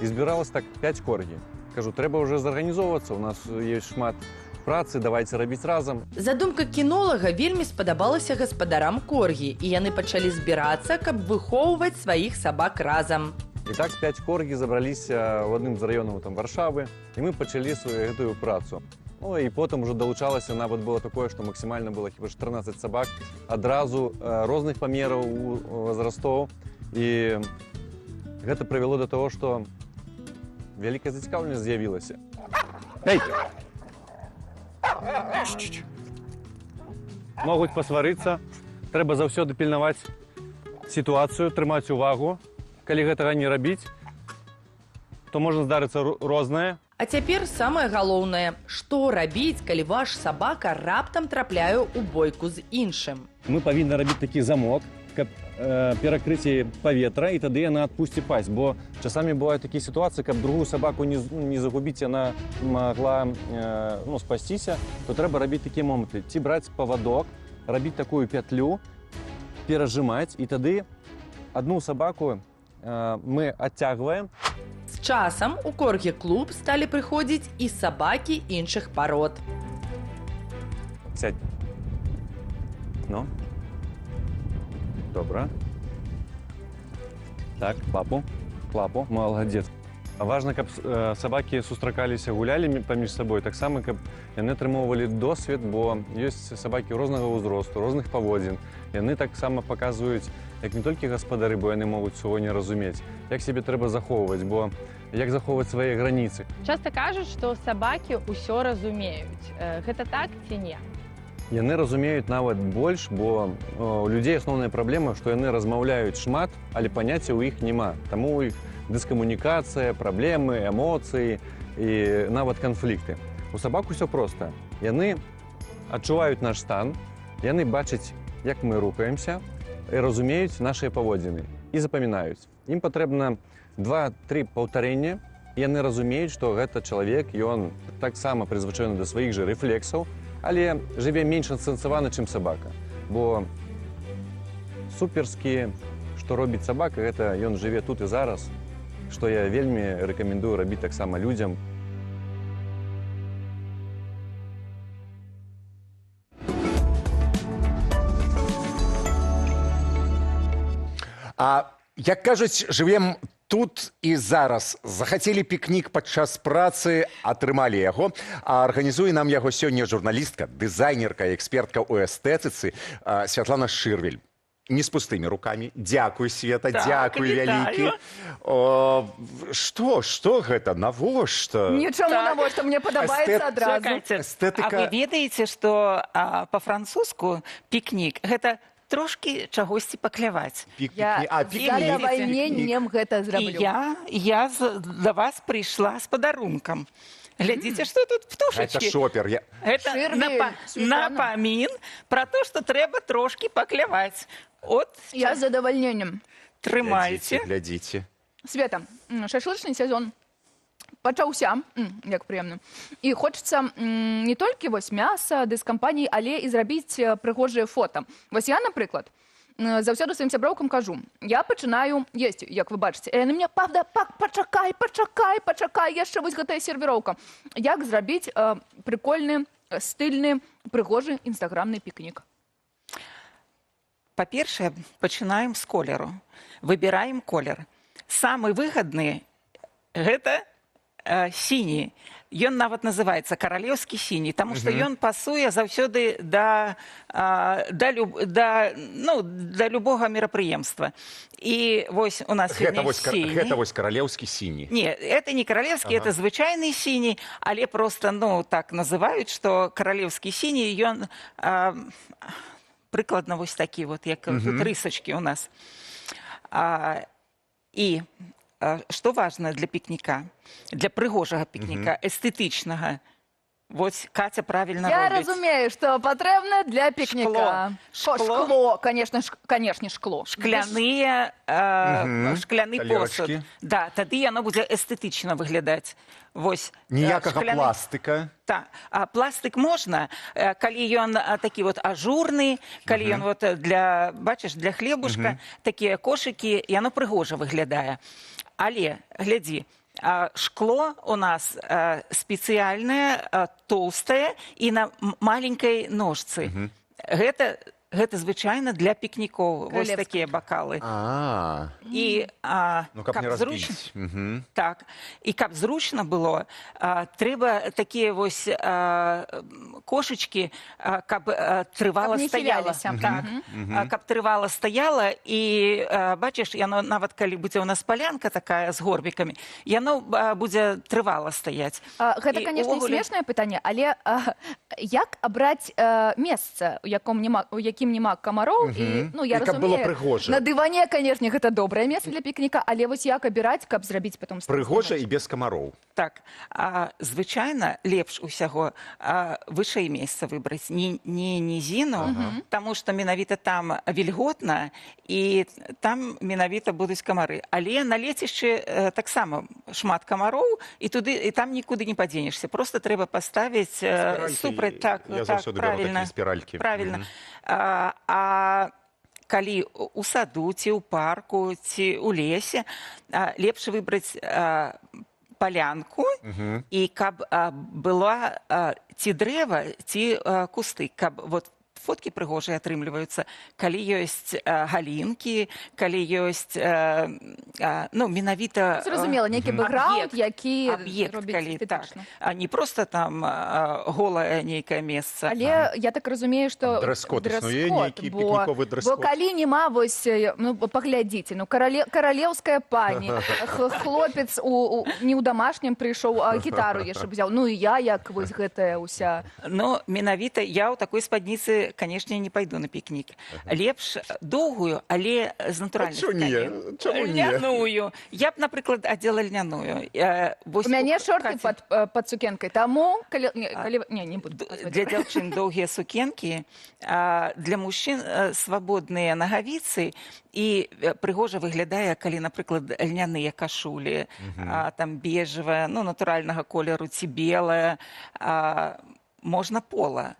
І збіралася так 5 коргі. Кажу, трэба ўжо зарганізоўвацца, у нас ёсць шмат працы, давайте рабіць разам. Задумка кінолага вельмі спадабалася гаспадарам коргі, і яны пачалі збірацца, каб выхоўваць сваіх сабак разам. І так 5 коргі забраліся ў адным з раёнаў там Варшавы, і мы пачалі сваю гэтую працу. Ну і потым ужо далучалася, нават было такое, што максімальна было хіба 14 сабак, адразу розных памераў возрастоў. І гэта прывяло да таго, што вялікая зацікаўленасць з'явілася. Эй! Могуць пасварыцца, трэба заўсёды пільнаваць сітуацыю, трымаць увагу. Калі гэтага не рабіць, то можа здарыцца рознае. А цяпер самае галоўнае, што рабіць, калі ваш сабака раптам трапляе ў бойку з іншым. Мы павінны рабіць такі замок, каб перакрыць паветра, і тады яна адпусці пасть. Бо часамі бываюць такія сітуацыі, каб другую сабаку не загубіць, яна магла спасціся, то трэба рабіць такія моманты. Ці браць павадок, рабіць такую пятлю, перажымаць, і тады адну сабаку мы адцягваем. З часам у коргі-клуб сталі прыходзіць і сабакі іншых парод. Сядь. Ну? Добра. Так, лапу, молодец. Важна, каб сабакі сустракаліся, гулялі паміж сабой, таксама, каб яны атрымоўвалі досвед, бо ёсць сабакі рознага ўзросту, розных паводзін. Яны таксама паказваюць, як не толькі гаспадары, бо яны могуць усього не разумець, як сябе трэба захоўваць, бо як захоўваць свае граніцы. Часто кажуць, што сабакі ўсё разумеюць. Гэта так ці не? Яны разумеюць нават больш, бо у людзей асноўная праблема, што яны размаўляюць шмат, але паняцця ў іх няма. Таму ў іх дыскамунікацыя, праблемы, эмоцыі і нават канфлікты. У сабак усё проста. Яны адчуваюць наш стан, яны бачаць, як мы рухаемся, і разумеюць нашыя паводзіны і запамінаюць. Ім патрэбна 2-3 паўтарення, і яны разумеюць, што гэта чалавек, ён таксама прызвычайны да сваіх жа рэфлексаў, але жыве менш асэнсавана, чым сабака. Бо суперскі, што робіць сабака, гэта ён жыве тут і зараз, што я вельмі рэкамендую рабіць таксама людзям. Як кажуць, жывем тут і зараз. Захацелі пікнік падчас працы, атрымалі яго. Арганізуе нам яго сёння журналістка, дызайнерка і экспертка ў эстэтыцы Святлана Шырвель. Не з пустымі рукамі. Дякуй, Света, дякуй вялікі. Што гэта? Навошта? Нічому навошта, мне падабаецца адразу. А вы ведаеце, што па-французску пікнік – гэта трошки чагосьці пакляваць. Я на вайне нем гэта зраблю. І я да вас прыйшла з падарункам. Глядзіце, што тут птушачкі. Гэта шопер. Гэта напамін пра то, што трэба трошки пакляваць. Я з задавальненнем. Трымайце. Глядзіце. Света, шашлычны сезон пачаўся, як прыемна. І хочацца не толькі мяса, дыскампаній, але і зрабіць прыгожыя фота. Вось я, напрыклад, заўсёды сваім сяброўкам кажу, я пачынаю есці, як вы бачыце. Яны мне, павда, пачакай, яшчэ вось гэтая сервіроўка. Як зрабіць прикольны, стыльны, прыгожы інстаграмны пікнік? Па-першае, пачынаем з колеру. Выбіраем колер. Самы выгадны – гэта сіні. Ён нават называецца каралеўскі сіні, таму што ён пасуе заўсёды да любога мерапрыемства. І вось у нас сёння сіні. Гэта вось каралеўскі сіні. Не, это не каралеўскі, это звычайны сіні, але проста, так называюць, што каралеўскі сіні, ён прыкладна вось такі, як тут рысачкі у нас. І што важна для пікніка, для прыгожага пікніка, эстэтычнага? Вось Катя правильно робіць. Я разумею, што патрэбна для пікніка. Шкло, канешне, шкло. Шкляны посуд. Да, тады яно будзе эстэтычна выглядаць. Ніякага пластыка. Так, пластык можна, калі ён такі ажурны, калі ён бачыш, для хлебушка, такія кошыкі, яно прыгожа выглядае. Але, глядзі, шкло у нас спецыяльнае, тоўстае і на маленькай ножцы. Гэта звычайна для пікнікоў. Вось такія бакалы. І каб зручна. Так. І каб зручна было, трэба такія вось кошачкі, каб трывала стаяла. Каб трывала стаяла, і бачыш, яно нават калі будзе ў нас палянка такая з горбікамі, яно будзе трывала стаяць. Гэта, канешне, смешнае пытанне, але як абраць месца, у якім няма камароў, і, я разумею, на дыване, канешне, гэта добрае месца для пікніка, але вось як абіраць, каб зрабіць потом прыгожа і без камароў. Так, звычайна лепш усяго вышэй месца выбраць, не нізіну, таму што менавіта там вільготна, і там менавіта будуць камары. Але на лецішчы таксама шмат камароў, і там нікуды не падзенешся. Проста трэба паставіць супраць, так, правільна. Правільна. А калі у саду, ці ў парку, ці ў лесе, лепш выбраць палянку, і каб была ці дрэва, ці кусты, каб фоткі прыгожыя атрымліваюцца, калі ёсць галінкі, калі ёсць ну, менавіта Зразумела, нейкі бэкграунд, які аб'ект, робіць калі так, эстэтычна. а не просто там голае нейкае месца. Але я так разумею, што Дрэс-код існуе, нейкі бо пікніковы дрэс-код? калі нема, вось, ну, паглядзіце, ну, каралеўская пані, хлопец не ў дамашнім прыйшоў, а гітару яшчэ б взяў. Ну, і я, як вось гэтая ўся... Но менавіта я ў такой спадніцы, канешне, не пайду на пікнік. Лепш доўгую, але з натуральных тканін. Чаму не? Льняную. Я б, напрыклад, адзела льняную. У мяне шорты пад сукенкай, таму... Не буду. Для дзяўчын доўгія сукенкі, для мужчын свабодныя нагавіцы, і прыгожа выглядае, калі, напрыклад, льняныя кашулі, там бежевая, ну, натуральнага колеру, ці белая, можна пола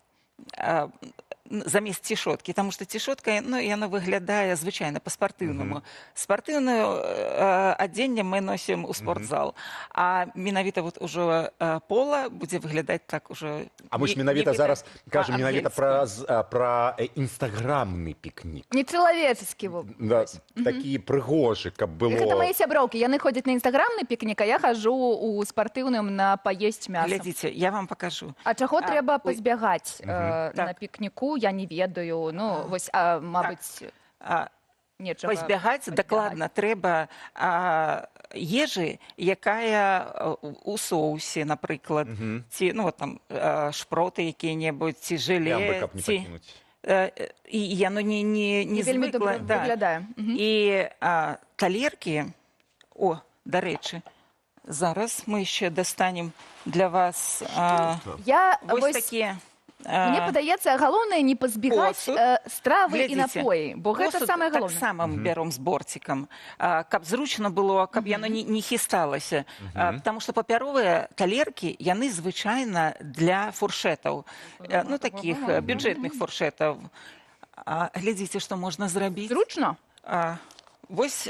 замест цішоткі, таму што цішотка, ну, яна выглядае звычайна па-спартыўнаму. Спартыўнае адзенне мы носім у спортзал, а менавіта вот ужо пола будзе выглядаць так ужо... А мы ж менавіта зараз кажам менавіта пра інстаграмны пікнік. Нечалавеческі. Да, такі прыгожы, каб было... Гэта мае сяброўкі, яны ходзяць на інстаграмны пікнік, а я хожу у спартыўным на паесць мяса. Глядзіце, я вам пакажу. А чаго трэба пазбягаць на пікніку? Я не ведаю, ну, вось, мабыць, нечага. Пазбягаць, дакладна, трэба ежы, якая у соусе, напрыклад, ці, ну, там, шпроты якія-небудзь, ці желе, ці... І яно не звыкла. Выглядае. І талеркі, дарэчы, зараз мы яшчэ дастанем для вас вось такія... Мне падаецца, галоўнае не пазбегаць стравы і напоі, бо гэта самае галоўнае. Так само бяром з бортикам, каб зручна было, каб яно не хісталася. Таму што папяровыя талеркі, яны звычайна для фуршэтаў, ну, такіх бюджэтных фуршэтаў. Глядзіце, што можна зрабіць. Зручна? Вось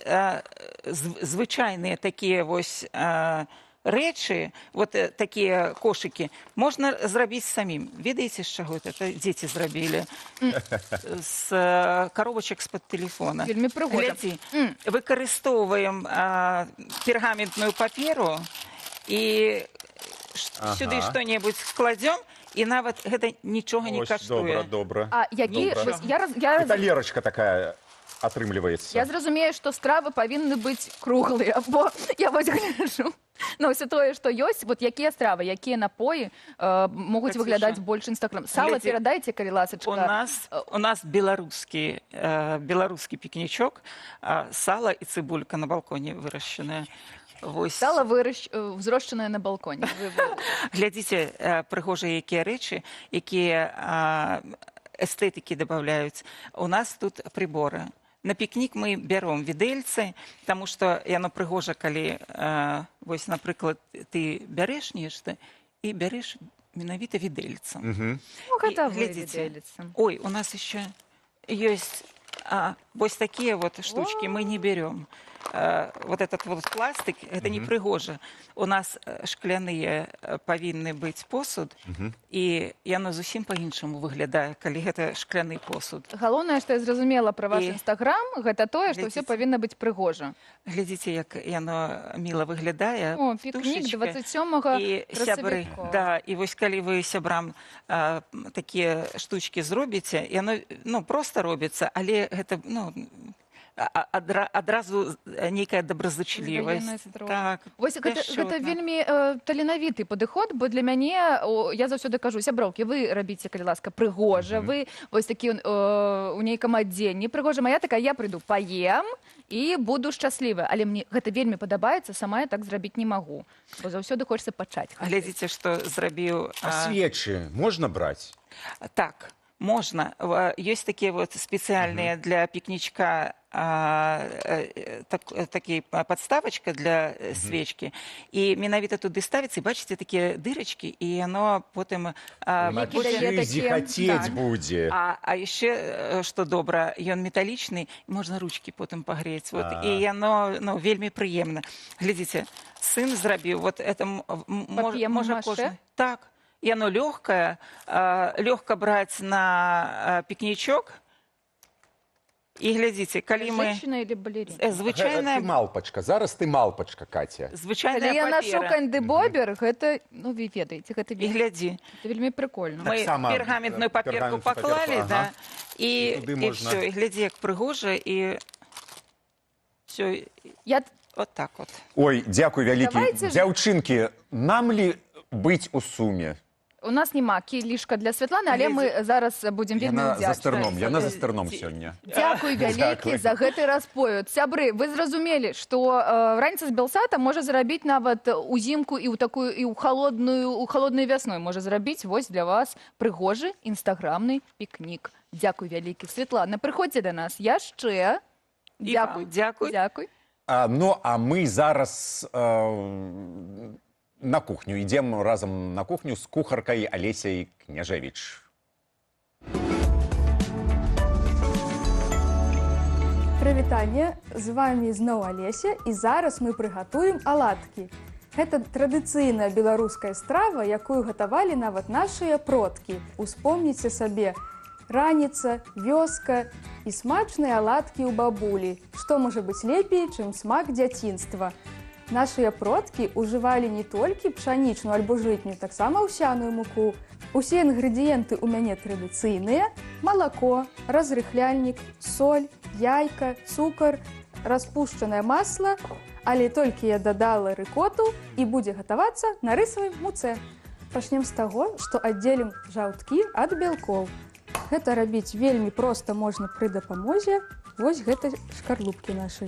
звычайныя такія вось... рэчы, вот такія кошыкі, можна зрабіць самім. Ведаеце, з чаго это? Дзеці зрабілі. З коробачак з-пад тэлефона. Вельмі прыгожа. Глядзі, выкарыстоўваем пергаментную паперу і сюды што-небудзь кладзём, і нават гэта нічога не каштуе. Добра. А які... Талерачка такая... атрымліваецца. Я зразумею, што стравы павінны быць круглыя, бо я вось гляджу на ўсё тое, што ёсць, вот якія стравы, якія напоі могуць выглядаць больш інстаграм. Сала перадайце, калі ласачка. У нас беларускі пікнічок, сала і цыбулька на балконе вырашчаная. Сала взрошчанае на балконе. Глядзіце, прыгожыя якія рэчы, якія эстэтыкі дабаўляюць. У нас тут приборы. На пікнік мы бяром відэльцы, таму што яно прыгожа, калі, вось, напрыклад, ты бярэш нешта і бярэш менавіта відэльцам. Ой, у нас еще ёсць вось такія вот штучки мы не берем. Вот этот вот пластик, это не прыгожа. У нас шкляныя павінны быць посуд, і яно зусім па-іншаму выглядае, калі гэта шкляны посуд. Галоўнае, што я зразумела пра ваш інстаграм, гэта тое, што ўсё павінна быць прыгожа. Глядзіце, як яно міла выглядае. О, пікнік 27-го красавіка. Да, і вось калі вы сябрам такія штучкі зробіце, яно, ну, проста робіцца, але гэта, ну, адразу нейкая добразычлівасць. Так, вось гэта вельмі таленавіты падыход, бо для мяне, я заўсёды кажу, сяброўкі, вы рабіце, калі ласка, прыгожа, вы вось такі у нейкам адзенні прыгожа, моя такая, я прыйду, паем і буду шчаслівая, але мне гэта вельмі падабаецца, сама я так зрабіць не магу, бо заўсёды хочацца пачаць. Глядзіце, што зрабіў... А свечы можна браць? Так, можна. Ёсць такія вот спецыяльныя для пікнічка такі подставочка для свечкі, і менавіта туды ставіцца, і бачыце такія дырачкі, і яно потым зіхацець будзе. А яшчэ, што добра, ён металічны, можна ручкі потым пагрэць, і яно вельмі прыемна. Глядзіце, сын зрабіў, вот это можа кожны. Так, яно лёгкае, лёгка браць на пікнічок. І глядзіце, калі мы... Женщина или балерина? Звычайная... Ты малпачка, зараз ты малпачка, Катя. Звычайная Я папера. ношу кэнды-бобер, гэта, ну, вы ведаеце, гэта І глядзі. вельмі прикольно. Мы пергаментную паперку паклалі, да, і можна. все, і глядзі, як прыгожа, і все, вот так вот. Ой, дзякуй вялікі. Давайте ж- Дзяўчынкі, нам ли быць у суме? У нас нема кілішка для Святланы, але мы зараз будзем вельмі Яна за ўдзячныя. стырном, яна за стырном сёння. Дзякуй вялікі за гэты расповед. Сябры, вы зразумелі, што раніца з белсата можа зрабіць нават узімку і ў такую і ў холодную вясной можа зрабіць вось для вас прыгожы інстаграмны пікнік. Дзякуй вялікі. Светлана, прыходзьце да нас яшчэ. Дзякуй. Дзякуй. Дзякуй. Ну, а мы зараз на кухню. Ідзем разам на кухню з кухаркай Алесяй Княжевіч. Прывітанне, з вами зноў Алеся, і зараз мы прыгатуем аладкі. Гэта традыцыйная беларуская страва, якую гатавалі нават нашыя продкі. Успомніце сабе, раніца, вёска і смачныя аладкі ў бабулі. Што можа быць лепей, чым смак дзяцінства? Нашыя продкі ўжывалі не толькі пшанічную альбо жытнюю, таксама аўсяную муку. Усе інгрэдыенты ў мяне традыцыйныя: малако, разрыхляльнік, соль, яйка, цукар, распушчанае масла, але толькі я дадала рыкоту і будзе гатавацца на рысавай муцэ. Пачнем з таго, што аддзелім жаўткі ад бялкоў. Гэта рабіць вельмі проста можна пры дапамозе вось гэтай шкарлупкі нашай.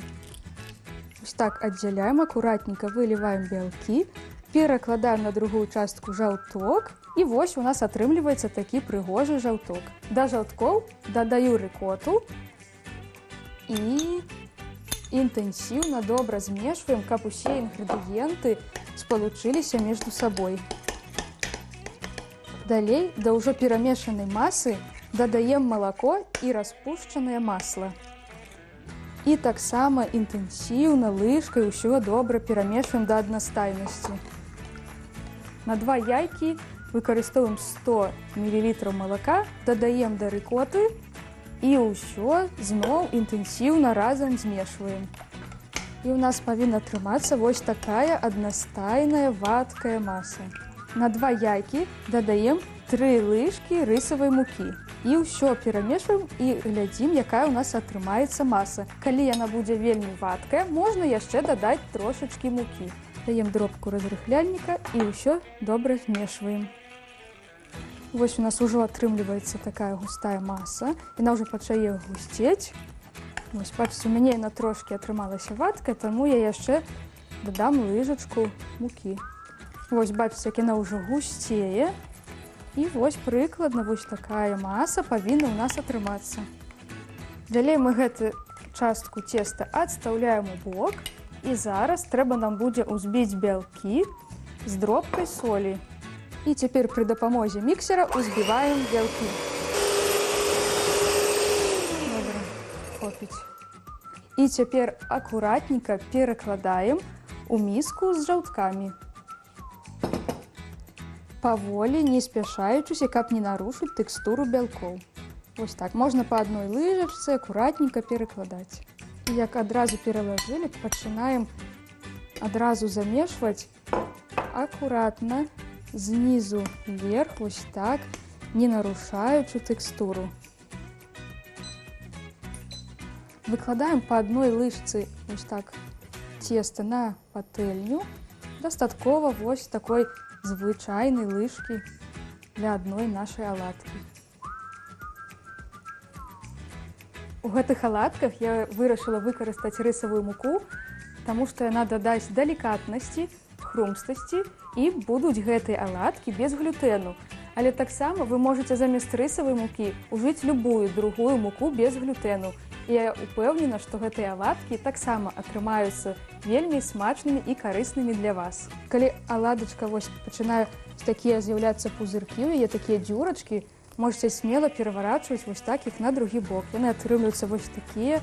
Вось так аддзяляем, акуратненька выліваем бялкі, перакладаем на другую частку жаўток, і вось у нас атрымліваецца такі прыгожы жаўток. Да жаўткоў дадаю рыкоту і інтэнсіўна добра змешваем, каб усе інгрэдыенты спалучыліся між сабой. Далей да ўжо перамешанай масы дадаем малако і распушчанае масла. І таксама інтэнсіўна лыжкай ўсё добра перамешваем да аднастайнасці. На 2 яйкі выкарыстоўваем 100 мл малака, дадаем да рыкоты і ўсё зноў інтэнсіўна разам змешваем. І ў нас павінна атрымацца вось такая аднастайная вадкая маса. На 2 яйкі дадаем 3 лыжкі рысавай мукі. І ўсё перамешваем і глядзім, якая ў нас атрымаецца маса. Калі яна будзе вельмі вадкая, можна яшчэ дадаць трошачкі мукі. Даем дробку разрыхляльніка і ўсё добра змешваем. Вось у нас ужо атрымліваецца такая густая маса. Яна ўжо пачае гусцець. Вось, бачыце, у мяне яна трошкі атрымалася вадкая, таму я яшчэ дадам лыжачку мукі. Вось, бачыце, як яна ўжо гусцее. І вось прыкладна вось такая маса павінна ў нас атрымацца. Далей мы гэту частку цеста адстаўляем у бок. І зараз трэба нам будзе ўзбіць бялкі з дробкай солі. І цяпер пры дапамозе міксера узбіваем бялкі. Добра, хопіць. І цяпер акуратненька перакладаем у міску з жаўткамі. Паволі, не спяшаючыся, каб не нарушыць тэкстуру бялкоў. Вось так, можна па адной лыжачцы акуратненька перакладаць. І як адразу пералажылі, пачынаем адразу замешваць акуратна, знізу вверх, вось так, не нарушаючы тэкстуру. Выкладаем па адной лыжцы вось так цеста на патэльню. Дастаткова вось такой звычайнай лыжкі для адной нашай аладкі. У гэтых аладках я вырашыла выкарыстаць рысавую муку, таму што яна дадасць далікатнасці, хрумстасці і будуць гэтыя аладкі без глютэну. Але таксама вы можаце замест рысавай мукі ўжыць любую другую муку без глютэну. І я упэўнена, што гэтыя аладкі таксама атрымаюцца вельмі смачнымі і карыснымі для вас. Калі аладачка вось пачынае такія з'яўляцца пузыркі, у яе такія дзюрачкі, можаце смела пераварачваць вось так іх на другі бок. Яны атрымліваюцца вось такія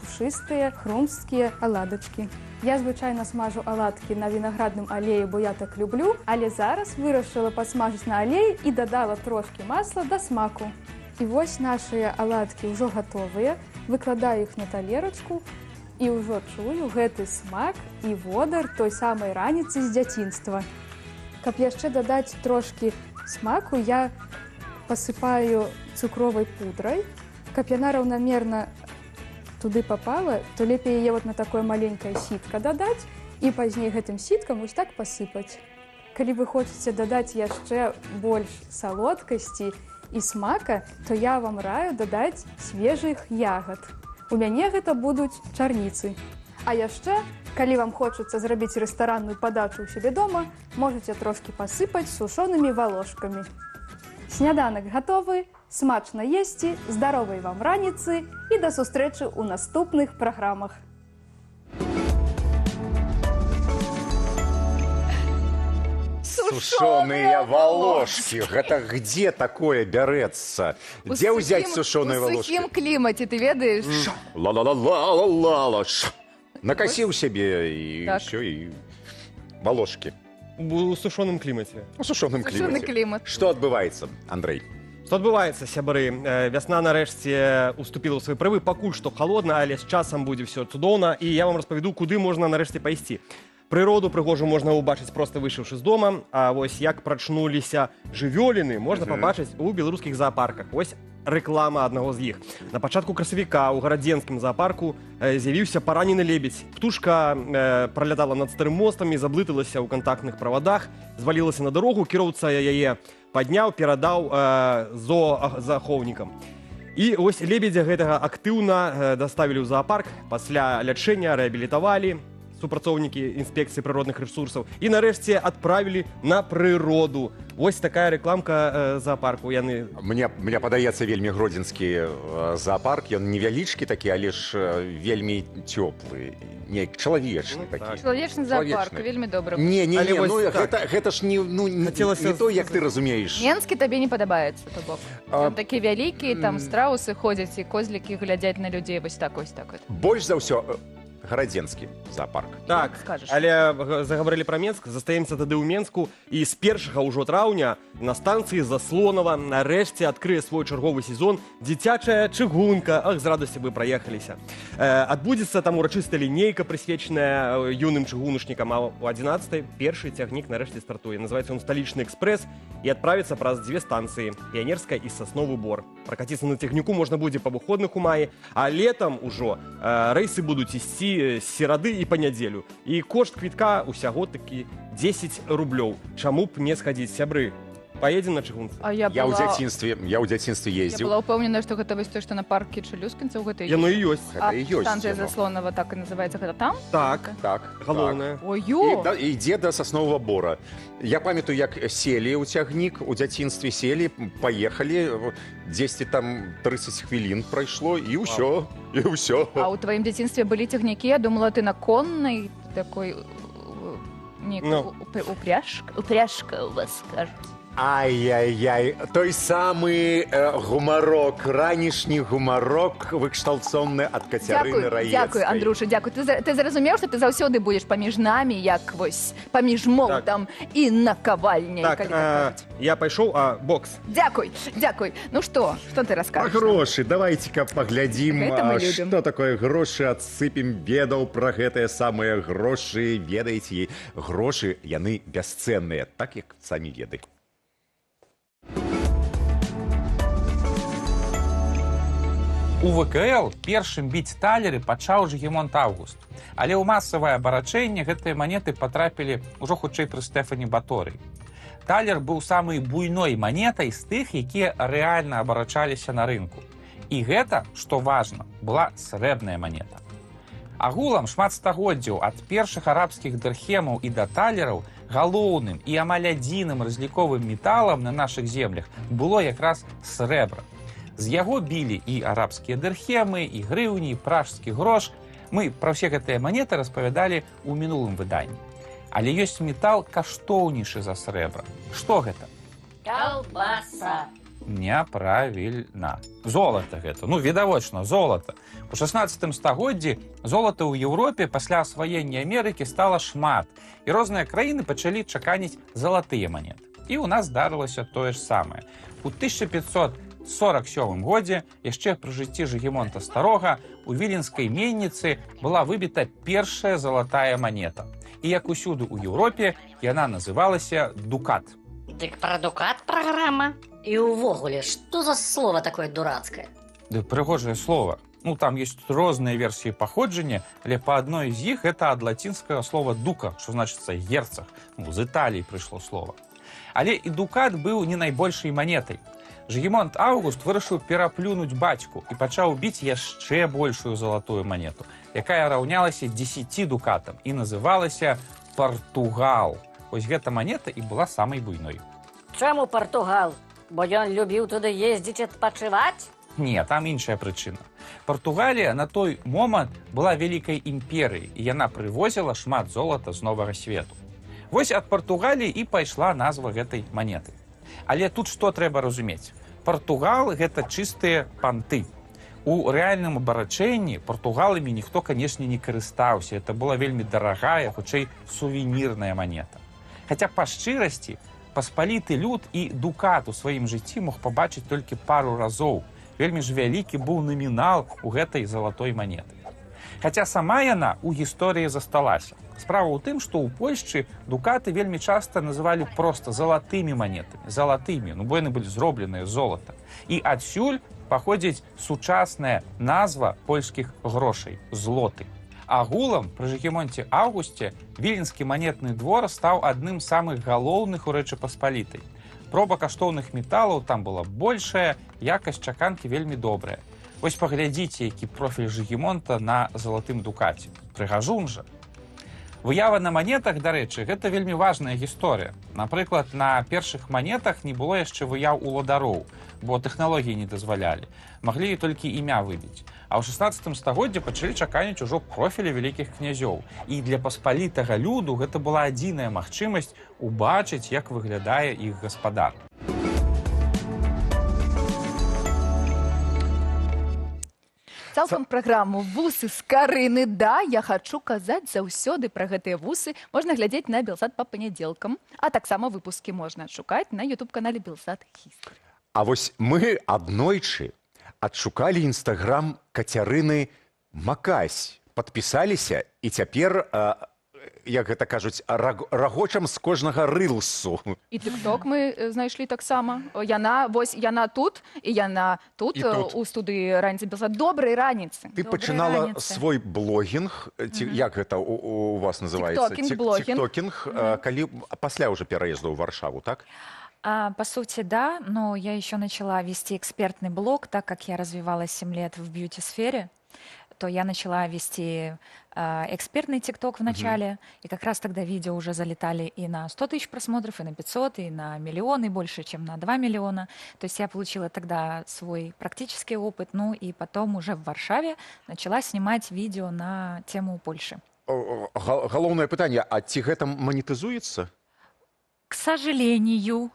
пушыстыя, хрумсткія аладачкі. Я звычайна смажу аладкі на вінаградным алеі, бо я так люблю, але зараз вырашыла пасмажыць на алеі і дадала трошкі масла да смаку. І вось нашыя аладкі ўжо гатовыя, выкладаю іх на талерачку і ўжо чую гэты смак і водар той самай раніцы з дзяцінства. Каб яшчэ дадаць трошкі смаку, я пасыпаю цукровай пудрай. Каб яна раўнамерна туды попала, то лепей яе вот на такое маленькое сітка дадаць і пазней гэтым сіткам вось так пасыпаць. Калі вы хочаце дадаць яшчэ больш салодкасці і смака, то я вам раю дадаць свежых ягад. У мяне гэта будуць чарніцы. А яшчэ, калі вам хочацца зрабіць рэстаранную падачу ў сябе дома, можаце трошкі пасыпаць сушонымі валошкамі. Сняданак гатовы, смачна есці, здаровай вам раніцы і да сустрэчы ў наступных праграмах. Сушеные волошки. Это где такое берется? Где взять сушеные У волошки? сухім клімаце, ты ведаеш? Ла-ла-ла-ла-ла-ла. Накосил себе и Так. все, и волошки. У сушоным клімаце. У сушоным Сушоны климате. клімат. Что отбывается, Андрей? Што адбываецца, сябры? Вясна нарэшце уступіла ў свае правы, пакуль што халодна, але з часам будзе все цудоўна, і я вам распавяду, куды можна нарэшце пайсці. Прыроду прыгожу можна ўбачыць проста выйшаўшы з дома, а вось як прачнуліся жывёліны можна пабачыць у беларускіх зоапарках. Вось рэклама аднаго з іх. На пачатку красавіка ў гарадзенскім зоапарку з'явіўся паранены лебедзь. Птушка пролятала над старым мостам і заблыталася ў кантактных правадах, звалілася на дарогу, кіроўца яе падняў, перадаў зоахоўнікам. І вось лебедзя гэтага актыўна даставілі ў зоапарк, пасля лячэння рэабілітавалі супрацоўнікі інспекцыі прыродных рэсурсаў і нарэшце адправілі на прыроду. Вось такая рэкламка зоапарку. Яны... Мне падаецца вельмі гродзенскі зоапарк. Ён невялічкі такі, але ж вельмі цёплы, неяк чалавечны такі. Чалавечны зоапарк, вельмі добра. Не, Але ну вось так. гэта ж не то, як ты разумееш. Менскі табе не падабаецца, то бок. Ён такі вялікі, там страусы ходзяць і козлікі глядзяць на людзей вось так, вось так. Больш за ўсё гарадзенскі зоапарк. Так, скажаш. але загаварылі пра Менск, застаемся тады ў Менску, і з 1 ўжо траўня на станцыі Заслонава нарэшце адкрые свой чарговы сезон дзіцячая чыгунка. Ах, з радасці вы праехаліся. Адбудзецца там урачыстая лінейка, прысвечаная юным чыгуначнікам, а ў 11-й першы цягнік нарэшце стартуе. Называецца он «Сталічны экспрэс» і адправіцца праз 2 станцыі – Піянерская і Сасновы Бор. Пракаціцца на цягніку можна будзе па выходных у маі, а летам ужо рэйсы будуць ісці з серады і па нядзелю. І кошт квітка ўсяго такі 10 рублёў. Чаму б не схадзіць, сябры? Поедем на чыгунцы? Я ў дзяцінстве Я ездзіў. была ўпэўнена, што гэта вось то, што на парке Чалюскінцаў гэта Яно і ёсць. А Гэта і ёсць станцыя яно. Заслонава так і называецца, гэта там? Так, галоўнае. Ой-ё! І ідзе да Сасновага Бора. Я памятаю, як селі ў цягнік, у дзяцінстве селі, паехалі, дзесьці там 30 хвілін прайшло, і ўсё, і ўсё. А ў тваім дзяцінстве былі цягнікі? Я думала, ты на коннай такой упряжка у вас, кажуць. Ай-яй-яй, той самы гумарок, ранішні гумарок, выкшталцоны ад Кацярыны Раецкай. Дзякуй, Андруша, дзякуй. Ты зразумеў, што ты заўсёды будзеш паміж намі, як вось паміж молатам і накавальняй, калі так кажуць. Я пайшоў, а бокс. Дзякуй. Ну што ты раскажаш? Грошы, давайте-ка паглядзім, Гэта мы любім. што такое грошы, адсыпем ведаў пра гэтыя самыя грошы. Ведаеце, грошы, яны бясцэнныя, так як самі веды. У ВКЛ першым біць талеры пачаў Жігімонт Аўгуст. Але ў масавае абарачэнне гэтыя манеты патрапілі ўжо хутчэй пры Стэфані Баторый. Талер быў самай буйной манетай з тых, якія рэальна абарачаліся на рынку. І гэта, што важна, была срэбная манета. Агулам шмат стагоддзяў ад першых арабскіх дырхемаў і да талераў галоўным і амаль адзіным разліковым металам на нашых землях было якраз срэбра. З яго білі і арабскія дырхемы, і грыўні, і пражскі грош. Мы пра ўсе гэтыя манеты распавядалі ў мінулым выданні. Але ёсць метал каштоўнейшы за срэбра. Што гэта? Калбаса. Няправільна. Золата гэта. Ну, відавочна, золата. У 16 стагоддзі золата ў Еўропе пасля асваення Амерыкі стала шмат, і розныя краіны пачалі чаканіць залатыя манеты. І ў нас здарылася тое ж самае. У 1547 годзе, яшчэ пры жыцці Жыгімонта Старога, у віленскай менніцы была выбіта першая залатая манета. І як усюды ў Еўропе, яна называлася дукат. Дык пра дукат праграма? І ўвогуле, што за слово такое дурацкае? Да, прыгожае слово. Ну, там ёсць розныя версіі паходжання, але па адной з іх гэта ад лацінскага слова дука, што значыцца герцаг. Ну, з Італіі прыйшло слово. Але і дукат быў не найбольшай манетай. Жыгімонт Аўгуст вырашыў пераплюнуць бацьку і пачаў біць яшчэ большую залатую манету, якая раўнялася 10 дукатам і называлася Партугал. Вось гэта манета і была самай буйной. Чаму Партугал? Бо ён любіў туды ездзіць адпачываць? Не, там іншая прычына. Партугалія на той момант была вялікай імперыяй, і яна прывозіла шмат золата з новага свету. Вось ад Партугаліі і пайшла назва гэтай манеты. Але тут што трэба разумець? Партугал – гэта чыстыя панты. У рэальным абарачэнні партугаламі ніхто, канешне, не карыстаўся. Это была вельмі дарагая, хутчэй, сувенірная манета. Хаця па шчырасці паспаліты люд і дукат у сваім жыцці мог пабачыць толькі пару разоў. Вельмі ж вялікі быў намінал у гэтай залатой манеты. Хаця сама яна ў гісторыі засталася. Справа ў тым, што ў Польшчы дукаты вельмі часта называлі проста залатымі манетамі, залатымі, ну бо яны былі зробленыя з золата. І адсюль паходзіць сучасная назва польскіх грошай – злоты. Агулам пры Жыгімонце Аўгусце віленскі манетны двор стаў адным з самых галоўных у Рэчы Паспалітай. Проба каштоўных металаў там была большая, якасць чаканкі вельмі добрая. Вось паглядзіце, які профіль Жыгімонта на залатым дукаце. Прыгажун жа. Выява на манетах, дарэчы, гэта вельмі важная гісторыя. Напрыклад, на першых манетах не было яшчэ выяў уладароў, бо тэхналогіі не дазвалялі. Маглі толькі імя выбіць. А ў 16 стагоддзі пачалі чаканіць ужо профілі вялікіх князёў. І для паспалітага люду гэта была адзіная магчымасць убачыць, як выглядае іх гаспадар. Цалкам праграму «Вусы з Карыны». Да, я хачу казаць заўсёды пра гэтыя вусы. Можна глядзець на Белсат па панядзелкам. А таксама выпускі можна адшукаць на YouTube-канале Белсат History. А вось мы аднойчы адшукалі інстаграм Кацярыны Макась. Падпісаліся і цяпер, як гэта кажуць, рагочам з кожнага рылсу. І тик-ток мы знайшлі таксама. Яна тут, і яна тут, у студыі «Раніцы Белсат». Добрай раніцы. Ты пачынала свой блогінг, як гэта у вас называецца? Тик-токінг, калі пасля уже пераезду ў Варшаву, так? По сути, да, но я еще начала вести экспертный блог, так как я развивалась 7 лет в бьюти-сфере, то я начала вести экспертный ТикТок в начале, и как раз тогда видео уже залетали и на 100 тысяч просмотров, и на 500, и на миллион, и больше, чем на 2 миллиона. То есть я получила тогда свой практический опыт, ну и потом уже в Варшаве начала снимать видео на тему Польши. Галоўнае пытанне, а ці гэта манетызуецца? К сожалению,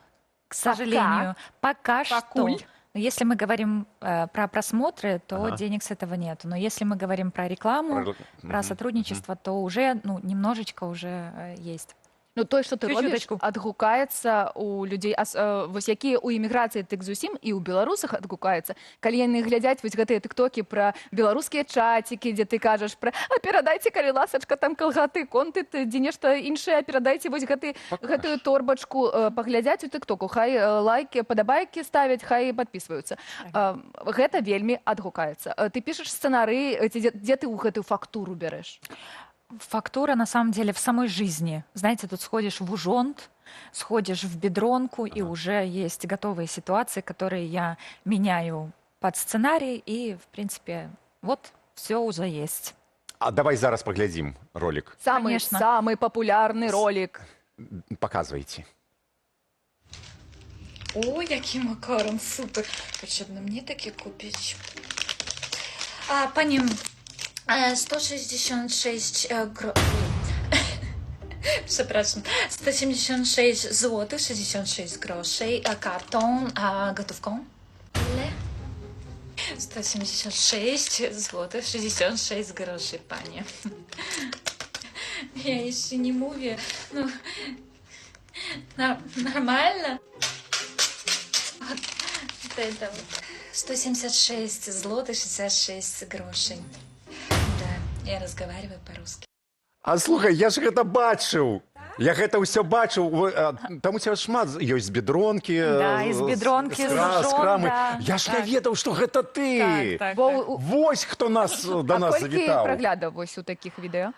пока что. Если мы говорим про просмотры, то денег с этого нет. Но если мы говорим про рекламу, про сотрудничество, то уже немножечко уже есть. Ну, тое, што ты робіш, адгукаецца у людзей, вось якія ў эміграцыі тык зусім і ў беларусах адгукаецца, калі яны глядзяць вось гэтыя тыктокі пра беларускія чацікі, дзе ты кажаш пра «А перадайце, калі ласачка, там калгаты, контент, дзе нешта іншае, перадайце вось гэтую торбачку», паглядзяць у тыктоку, хай лайкі, падабайкі ставяць, хай падпісваюцца. Гэта вельмі адгукаецца. Ты пішаш сцэнары, дзе ты ў гэтую фактуру бярэш? Фактура, на самом деле, в самой жизни. Знаете, тут сходишь в Ужонт, сходишь в Бедронку, и уже есть готовые ситуации, которые я меняю под сценарий, и, в принципе, вот все уже есть. А давай зараз поглядим ролик. Самый популярный ролик. Показывайте. О, який макарон, супер. Потрібно мені такі купити. Пані, 166 гривень. Przepraszam. 176 zł 66 groszy, a kartą, a gotówką? Ile? 176 zł 66 groszy, panie. Ja jeszcze nie mówię. No, нормально? Вот это вот. 176 злотых 66 грошей. Да, я разговариваю по-русски. А слухай, я ж гэта бачыў. Я гэта ўсё бачыў. Там у цябе шмат ёсць бедронкі. Да, і з бедронкі, з жон, да. Я ж не ведаў, што гэта ты. Вось хто до нас завітаў. Колькі праглядаў вось у такіх відэо?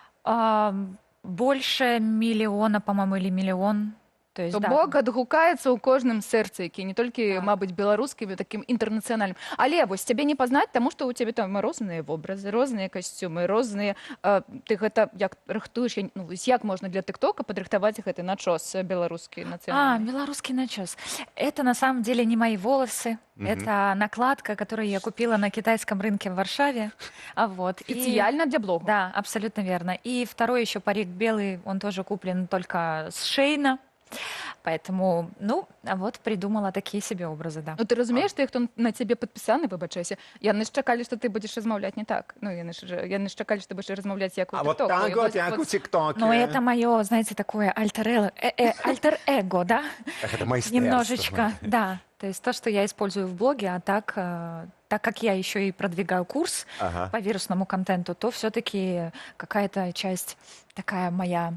Больше миллиона, по-моему, или миллион. То есть, То да. бок адгукаецца ў кожным сэрцы, які не толькі, мабыць, беларускім, такім інтэрнацыянальным. Але вось цябе не пазнаць, таму што ў цябе там розныя вобразы, розныя касцюмы, розныя... Ты гэта як рыхтуеш, ну, як можна для тыктока падрыхтаваць гэты начос беларускі нацыянальны? Белорусский начес. Это на самом деле не мои волосы. Это накладка, которую я купила на китайском рынке в Варшаве. Вот. Специально для блога? Да, абсолютно верно. И второй еще парик белый, он тоже куплен только с Шейна. Поэтому, ну, вот придумала такие себе образы, да. Ну, ты разумееш, ты, хто на цябе падпісаны, выбачайся, яны ж чакалі, што ты будзеш размаўляць не так. Ну, яны ж чакалі, што будзеш размаўляць як у А вот так вот, як у тиктоке. Ну, это мое, знаете, такое альтер-эго, да? Это майстерство. Немножечко, да. То есть то, что я использую в блоге, а так как я еще и продвигаю курс по вирусному контенту, то все-таки какая-то часть такая моя,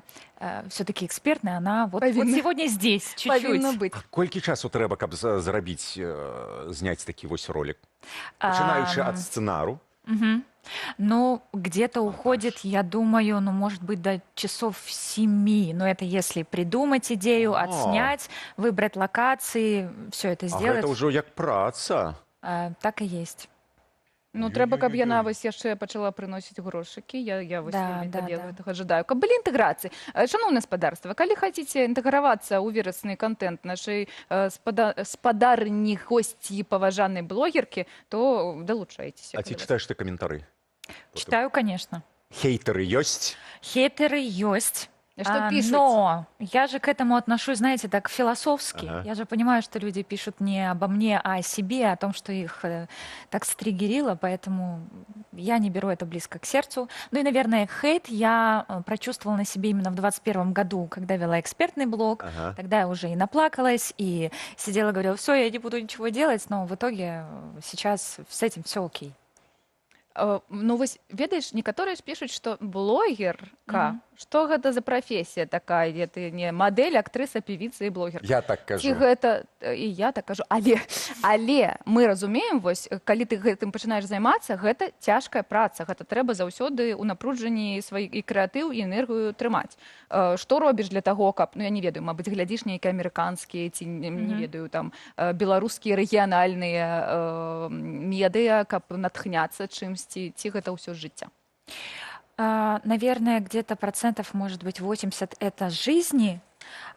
все-таки экспертная, она вот сегодня здесь, чуть-чуть. Колькі часу трэба, каб зарабіць, зняць такі вось ролик? Пачынаючы ад сцэнару? Ну, где-то уходит, я думаю, ну, может быть, до часов 7. Но это если придумать идею, отснять, выбрать локации, все это сделать. А это уже як праца. Так и есть. Ну, трэба, каб яна вось яшчэ пачала прыносіць грошыкі. Я вось гэтага жадаю. Каб былі інтэграцыі. Шаноўнае спадарства, калі хаціце інтэгравацца ў вірусны контент нашай спадарні госці паважанай блогеркі, то далучайцеся. А ці читаеш ты каментары? Читаю, конечно. Хейтеры ёсць? Хейтеры ёсць. Что пишут? Но я же к этому отношусь, знаете, так философски. Я же понимаю, что люди пишут не обо мне, а о себе, о том, что их так стригерило, поэтому я не беру это близко к сердцу. Ну и, наверное, хейт я прочувствовала на себе именно в 2021 году, когда вела экспертный блог. Тогда я уже и наплакалась, и сидела, говорила, все, я не буду ничего делать, но в итоге сейчас с этим все окей. Ну, вось, ведаеш, некаторыя ж пішуць, што блогерка, што гэта за прафесія такая, ты не мадэль, актрыса, певіца і блогерка. Я так кажу. І гэта, і я так кажу, але мы разумеем, вось, калі ты гэтым пачынаеш займацца, гэта цяжкая праца, гэта трэба заўсёды ў напружанні свой і крэатыў, і энергію трымаць. Што робіш для таго, каб, ну, я не ведаю, мабыць, глядзіш нейкія амерыканскія, ці, не ведаю, там, беларускія рэгіянальныя медыа, каб натхняцца чымсь, ці гэта ўсё жыцця? Наверное, где-то процентов, может быть, 80 это жизни,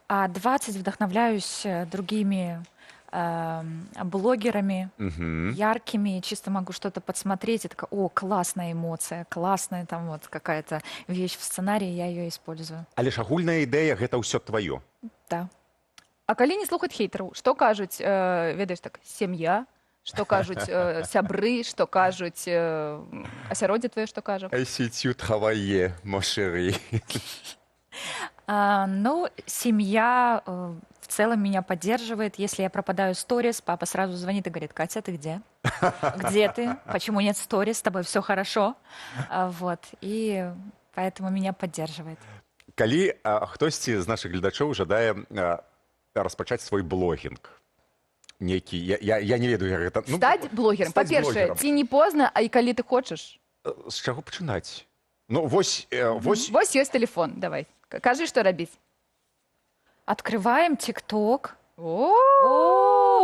а 20 вдохновляюсь другими блогерами, яркими, чисто могу что-то подсмотреть, и такая, о, классная эмоция, классная там вот какая-то вещь в сценарии, я ее использую. Але ж агульная ідэя гэта ўсё тваё. Да. А калі не слухаць хейтараў, што кажуць, ведаеш так, сям'я, што кажуць сябры, што кажуць асяроддзе твоё, што кажа? Айситю travailler, mon chéri. Ну, семья в целом меня поддерживает. Если я пропадаю в сторис, папа сразу звонит и говорит, Катя, ты где? Где ты? Почему нет сторис? С тобой все хорошо? Вот. И поэтому меня поддерживает. Калі хтосьці з нашых гледачоў жадае распачаць свой блогінг, нейкі, я не ведаю, як гэта... Стаць блогерам. Па-першае, ці не позна, а і калі ты хочаш? З чаго пачынаць? Ну, вось... Вось ёсць телефон, давай. Кажы, што рабіць. Открываем ТикТок. О,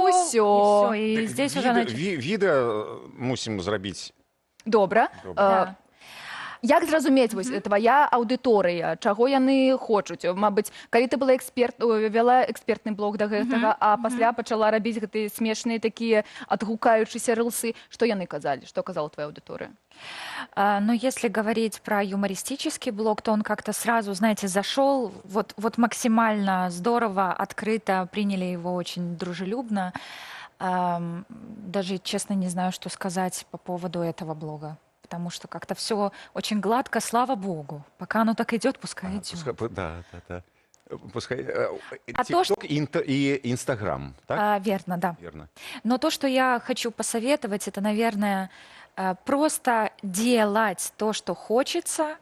усё. И здесь уже... Відэа мусім зрабіць. Добра. Як зразумець, вось, твая аўдыторыя, чаго яны хочуць? Мабыць, калі ты была вяла экспертны блог да гэтага, а пасля пачала рабіць гэтыя смешныя такія адгукаючыся рылсы, што яны казалі? Што казала твоя аудитория? Но если говорить про юмористический блог, то он как-то сразу, знаете, зашел вот максимально здорово, открыто, приняли его очень дружелюбно. Даже, честно, не знаю, что сказать по поводу этого блога. Потому что как-то все очень гладко, слава богу. Пока оно так идет, пускай идет. Да. Пускай. А то, ТикТок и Инстаграм, так? Верно, да. Верно. Но то, что я хочу посоветовать, это, наверное, просто делать то, что хочется,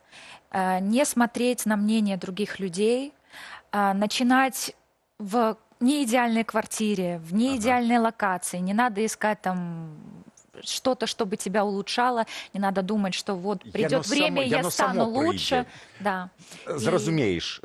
не смотреть на мнение других людей, начинать в неидеальной квартире, в неидеальной локации. Не надо искать там что-то, чтобы тебя улучшало. Не надо думать, что вот придет время, я стану лучше. Да. Зразумеешь.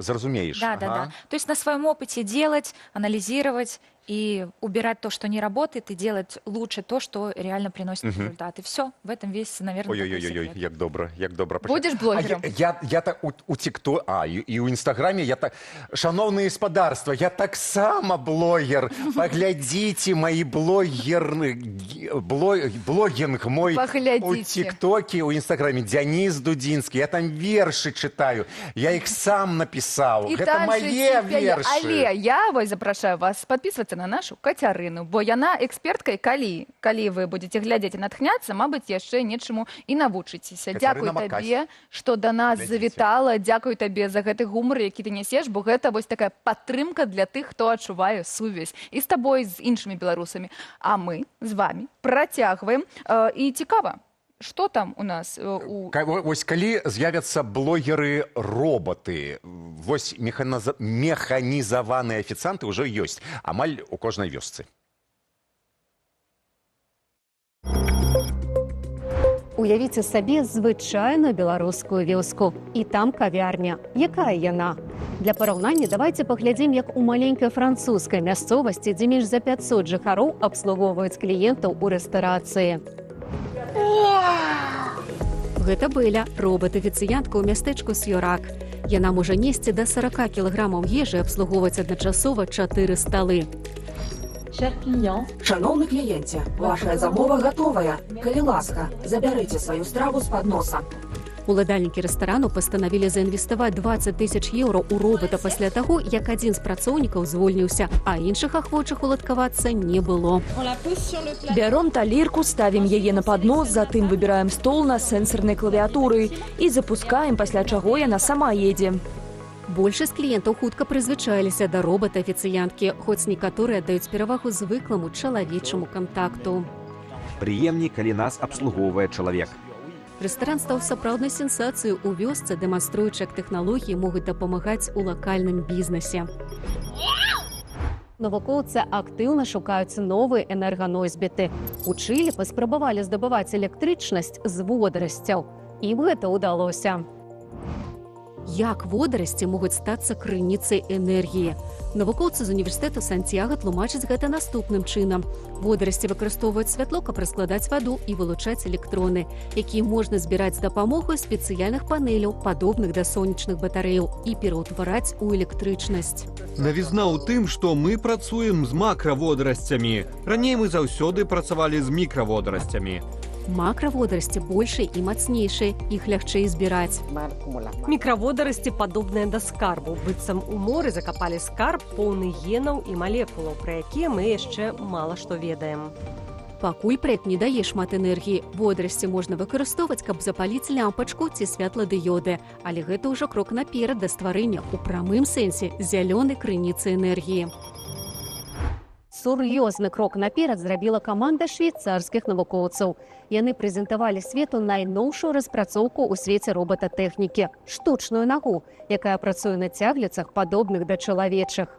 Да. То есть на своем опыте делать, анализировать и убирать то, что не работает, и делать лучше то, что реально приносит результат. И все. В этом весь, наверное, такой секрет. Ой, як добра. Будешь блогером? Я так у ТикТок, і у Інстаграмі, я так, шановне господарство, я так само блогер. Поглядите мои блогинг мой у ТикТоке, у Инстаграме. Денис Дудинский, я там верши читаю, я их сам написал. Это мои верши. Але я вось запрашаю вас подписываться на нашу Кацярыну, бо яна экспертка, і калі вы будете глядзець і натхняцца, мабыць, яшчэ нечаму і навучыцеся. Дзякуй табе, што да нас завітала, дзякуй табе за гэты гумар, які ты нясеш, бо гэта вось такая падтрымка для тых, хто адчувае сувязь і з табой, з іншымі беларусамі. А мы з вами працягваем. І цікава, што там у нас? Вось калі з'явяцца блогеры-роботы, вось механізаваныя афіцыанты ўжо ёсць, амаль у кожнай вёсцы. Уявіце сабе звычайную беларускую вёску. І там кавярня. Якая яна? Для параўнання давайце паглядзім, як у маленькай французскай мясцовасці, дзе менш за 500 жыхароў абслугоўваюць кліентаў у рэстарацыі. Гэта Бэля, робот-афіцыянтка ў мястэчку Сьорак. Яна можа несці да 40 кілаграмаў ежы, абслугоўваць адначасова 4 сталы. Шановны кліенце, ваша замова гатовая. Калі ласка, забярыце сваю страву з падноса. Уладальнікі рэстарану пастанавілі заінвеставаць 20 000 еўро ў робота пасля таго, як адзін з працоўнікаў звольніўся, а іншых ахвочых уладкавацца не было. Бяром талерку, ставім яе на паднос, затым выбіраем стол на сэнсарнай клавіатуры і запускаем, пасля чаго яна сама едзе. Большасць кліентаў хутка прызвычаіліся да робата-афіцыянткі, хоць некаторыя даюць перавагу звыкламу чалавечаму кантакту. Прыемней, калі нас абслугоўвае чалавек. Рэстаран стаў сапраўднай сенсацыяй у вёсцы, дэманструючы, як тэхналогіі могуць дапамагаць у лакальным бізнесе. Навукоўцы актыўна шукаюць новыя энерганосьбіты. У Чылі паспрабавалі здабываць электрычнасць з водарасцяў. Ім гэта ўдалося. Як водарасці могуць стацца крыніцай энергіі? Навукоўцы з універсітэту Сантьяга тлумачаць гэта наступным чынам. Водарасці выкарыстоўваюць святло, каб раскладаць ваду і вылучаць электроны, якія можна збіраць з дапамогай спецыяльных панеляў, падобных да сонечных батарэяў, і пераўтвараць у электрычнасць. Навізна ў тым, што мы працуем з макраводарасцямі. Раней мы заўсёды працавалі з мікраводарасцямі. Макраводарасці большай і мацнейшай, іх лягчэй збіраць. Мікраводарасці падобныя да скарбу. Быццам у моры закапалі скарб, поўны генаў і малекулаў, пра якія мы яшчэ мала што ведаем. Пакуль прэк не дае шмат энергіі, водарасці можна выкарыстоўваць, каб запаліць лямпачку ці святладыёды. Але гэта ўжо крок наперад да стварэння ў прамым сэнсе зялёнай крыніцы энергіі. Сур'ёзны крок наперад зрабіла каманда швейцарскіх навукоўцаў. Яны прэзентавалі свету найноўшую распрацоўку ў свеце робататэхнікі – штучную нагу, якая працуе на цягліцах, падобных да чалавечых.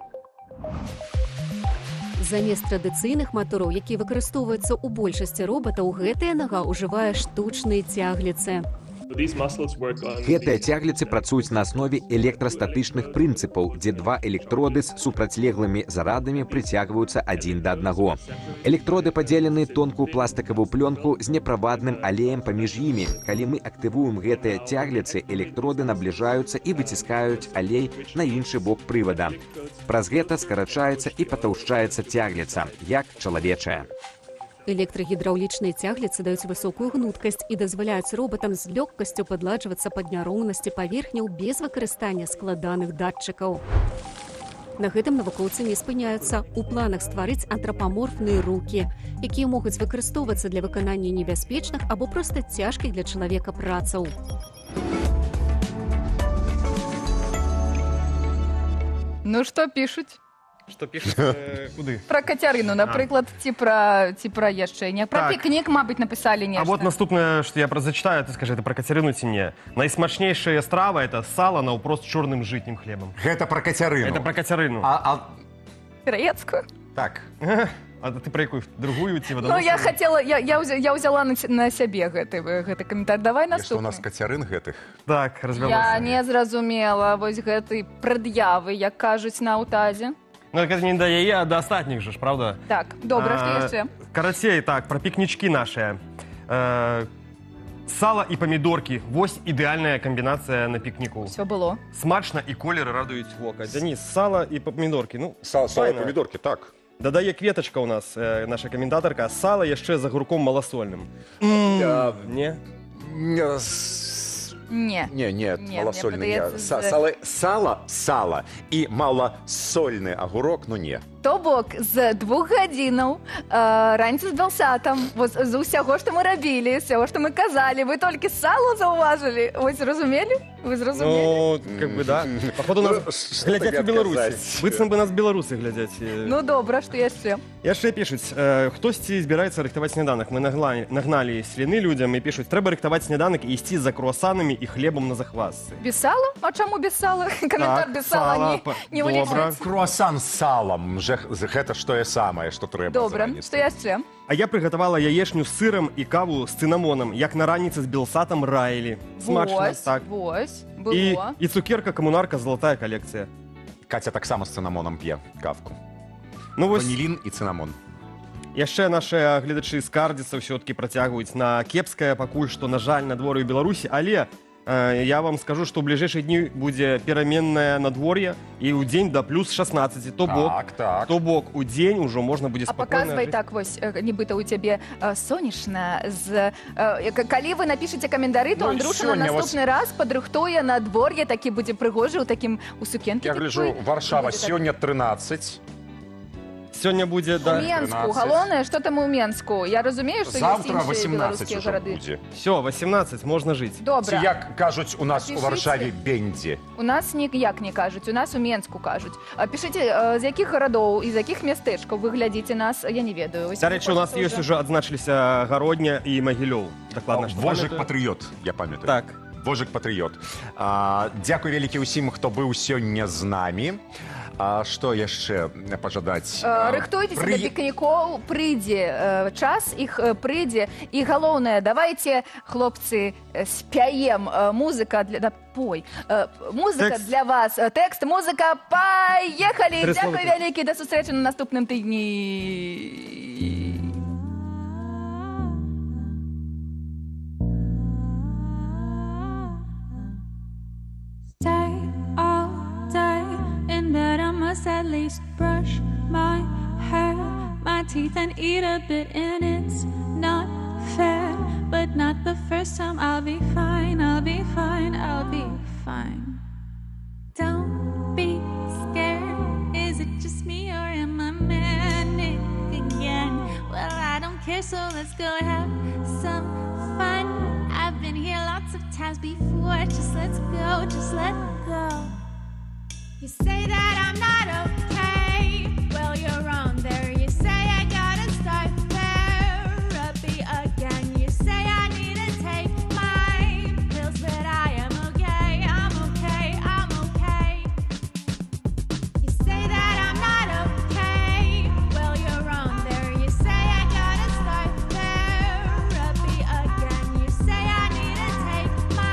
Замест традыцыйных матораў, якія выкарыстоўваюцца ў большасці робатаў, гэтая нага ўжывае штучныя цягліцы. Гэтыя цягліцы працуюць на аснове электрастатычных прынцыпаў, дзе два электроды з супрацьлеглымі зарадамі прыцягваюцца адзін да аднаго. Электроды падзелены тонкую пластыкавую плёнку з неправадным алеем паміж імі. Калі мы актывуем гэтыя цягліцы, электроды набліжаюцца і выціскаюць алей на іншы бок прывада. Праз гэта скарачаецца і патаўшчаецца цягліца, як чалавечая. Электрагідраўлічныя цягліцы даюць высокую гнуткасць і дазваляюць робатам з лёгкасцю падладжвацца пад няроўнасці паверхняў без выкарыстання складаных датчыкаў. На гэтым навукоўцы не спыняюцца. У планах стварыць антрапаморфныя рукі, якія могуць выкарыстоўвацца для выканання небяспечных або проста цяжкіх для чалавека працаў. Ну што пішуць? Што пішуць? Куды? Пра Кацярыну, напрыклад, ці пра яшчэ не. Пра пікнік, мабыць, напісалі нешта. А вот наступнае, што я зачитаю, ты скажи, это пра Кацярыну ці не. Найсмачнейшая страва – это сало наўпрост з чорным жытнім хлебам. Гэта пра Кацярыну. Это пра Кацярыну. Граецкую? Так. А ты пра якую? Другую ці Ну, я хацела, я ўзяла на сябе гэты каментар. Давай наступны. Што у нас Кацярын гэтых? Так, развялося. Я не зразумела вось гэтай прад'явы, як кажуць на аўтазе. Ну, это не да яе, а да астатніх же ж, правда? Так, добра, што яшчэ? Карацей, так, пра пікнічкі нашыя. Сало і памідоркі. Вось ідэальная камбінацыя на пікніку. Всё было. Смачна і колеры радуюць вока. Дзяніс, сало і памідоркі. Ну, сало і памідоркі, так. Дадае кветачка у нас, наша каментатарка. Сало яшчэ з агурком маласольным. Не? Не. Маласольны не. Сало і маласольны агурок, ну не. То бок, з 2 гадзінаў раніцы з Белсатам, з усяго, што мы рабілі, з усяго, што мы казалі, вы толькі сало заўважылі. Вы зразумелі? Вы зразумелі? Ну, как бы, да. Походу, нас глядзяць у Беларусі. Быццам бы нас беларусы глядзяць. Ну, добра, што яшчэ? Яшчэ пішуць, хтосьці збіраецца рыхтаваць сняданак. Мы нагналі сліны людзям і пішуць, трэба рыхтаваць сняданак і ісці за круасанамі і хлебам на захвасцы. Без сала? А чаму без сала? Каментар без сала не вылічваецца. Круасан з салам. Гэта ж тое самае, што трэба. Добра, што яшчэ? А я прыгатавала яешню з сырам і каву з цынамонам, як на раніцы з Белсатам раілі. Смачна, так. Вось, было. І цукерка камунарка залатая калекцыя. Каця таксама з цынамонам п'е кавку. Ну, вось... Ванілін і цынамон. Яшчэ нашыя гледачы скардзяцца ўсё-ткі працягваюць на кепскае пакуль што, на жаль, надвор'е ў Беларусі, але я вам скажу, што ў бліжэйшыя дні будзе пераменнае надвор'е і ў дзень да плюс 16. То бок у дзень ужо можна будзе спакойна. А паказвай так вось, нібыта ў цябе сонечна. Калі вы напішыце каментары, то Андрюша на наступны раз падрыхтуе надвор'е, такі будзе прыгожы ў такім у сукенкі. Я гляджу, Варшава сёння 13. Сёння будзе, да. У Менску. Галоўнае, што там у Менску? Я разумею, што ёсць іншыя беларускія гарады. Всё, 18, можна жыць. Добра. Ці як кажуць у нас у Варшаве Бендзі? У нас ніяк не кажуць, у нас у Менску кажуць. Пішыце, з якіх гарадоў і з якіх мястэчкаў вы глядзіце нас, я не ведаю. Дарэчы, у нас ёсць ужо адзначыліся Гародня і Магілёў. Дакладна, што Вожык-патрыёт, я памятаю. Так. Вожык-патрыёт. Дзякуй вялікі ўсім, хто быў сёння з намі. А што яшчэ пажадаць? Рыхтуйцеся да пікнікоў, прыйдзе час, іх прыйдзе. І галоўнае, давайце, хлопцы, спяем. Музыка для... Музыка для вас. Тэкст, музыка, паехалі! Дзякуй вялікі, да сустрэчы на наступным тыдні. At least brush my hair, my teeth, and eat a bit, and it's not fair. But not the first time. I'll be fine, I'll be fine, I'll be fine. Don't be scared. Is it just me or am I manic again? Well, I don't care, so let's go have some fun. I've been here lots of times before. Just let's go, just let go. You say that I'm not okay. Well, you're wrong there. You say I gotta start therapy again. You say I need to take my pills, but I am okay. I'm okay. I'm okay. You say that I'm not okay. Well, you're wrong there. You say I gotta start therapy again. You say I need to take my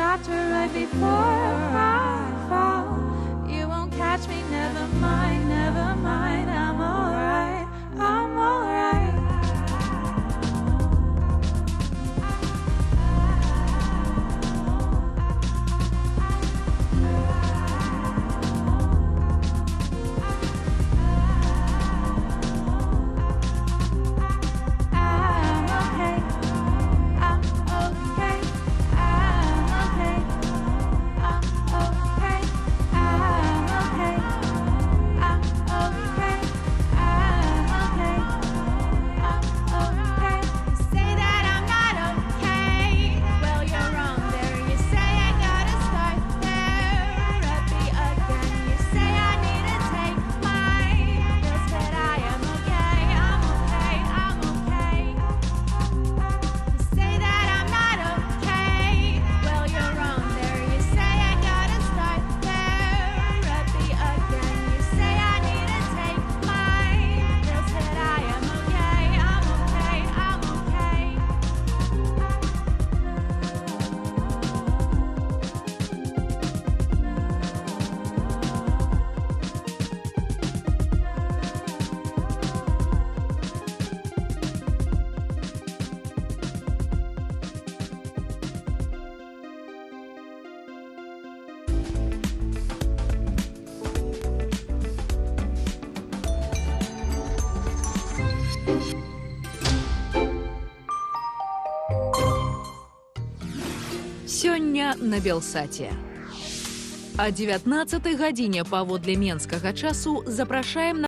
after, right before I fall. You won't catch me, never mind, never mind. I'm alright, I'm alright. Сёння на Белсаце. О 19 гадзіне паводле менскага часу запрашаем на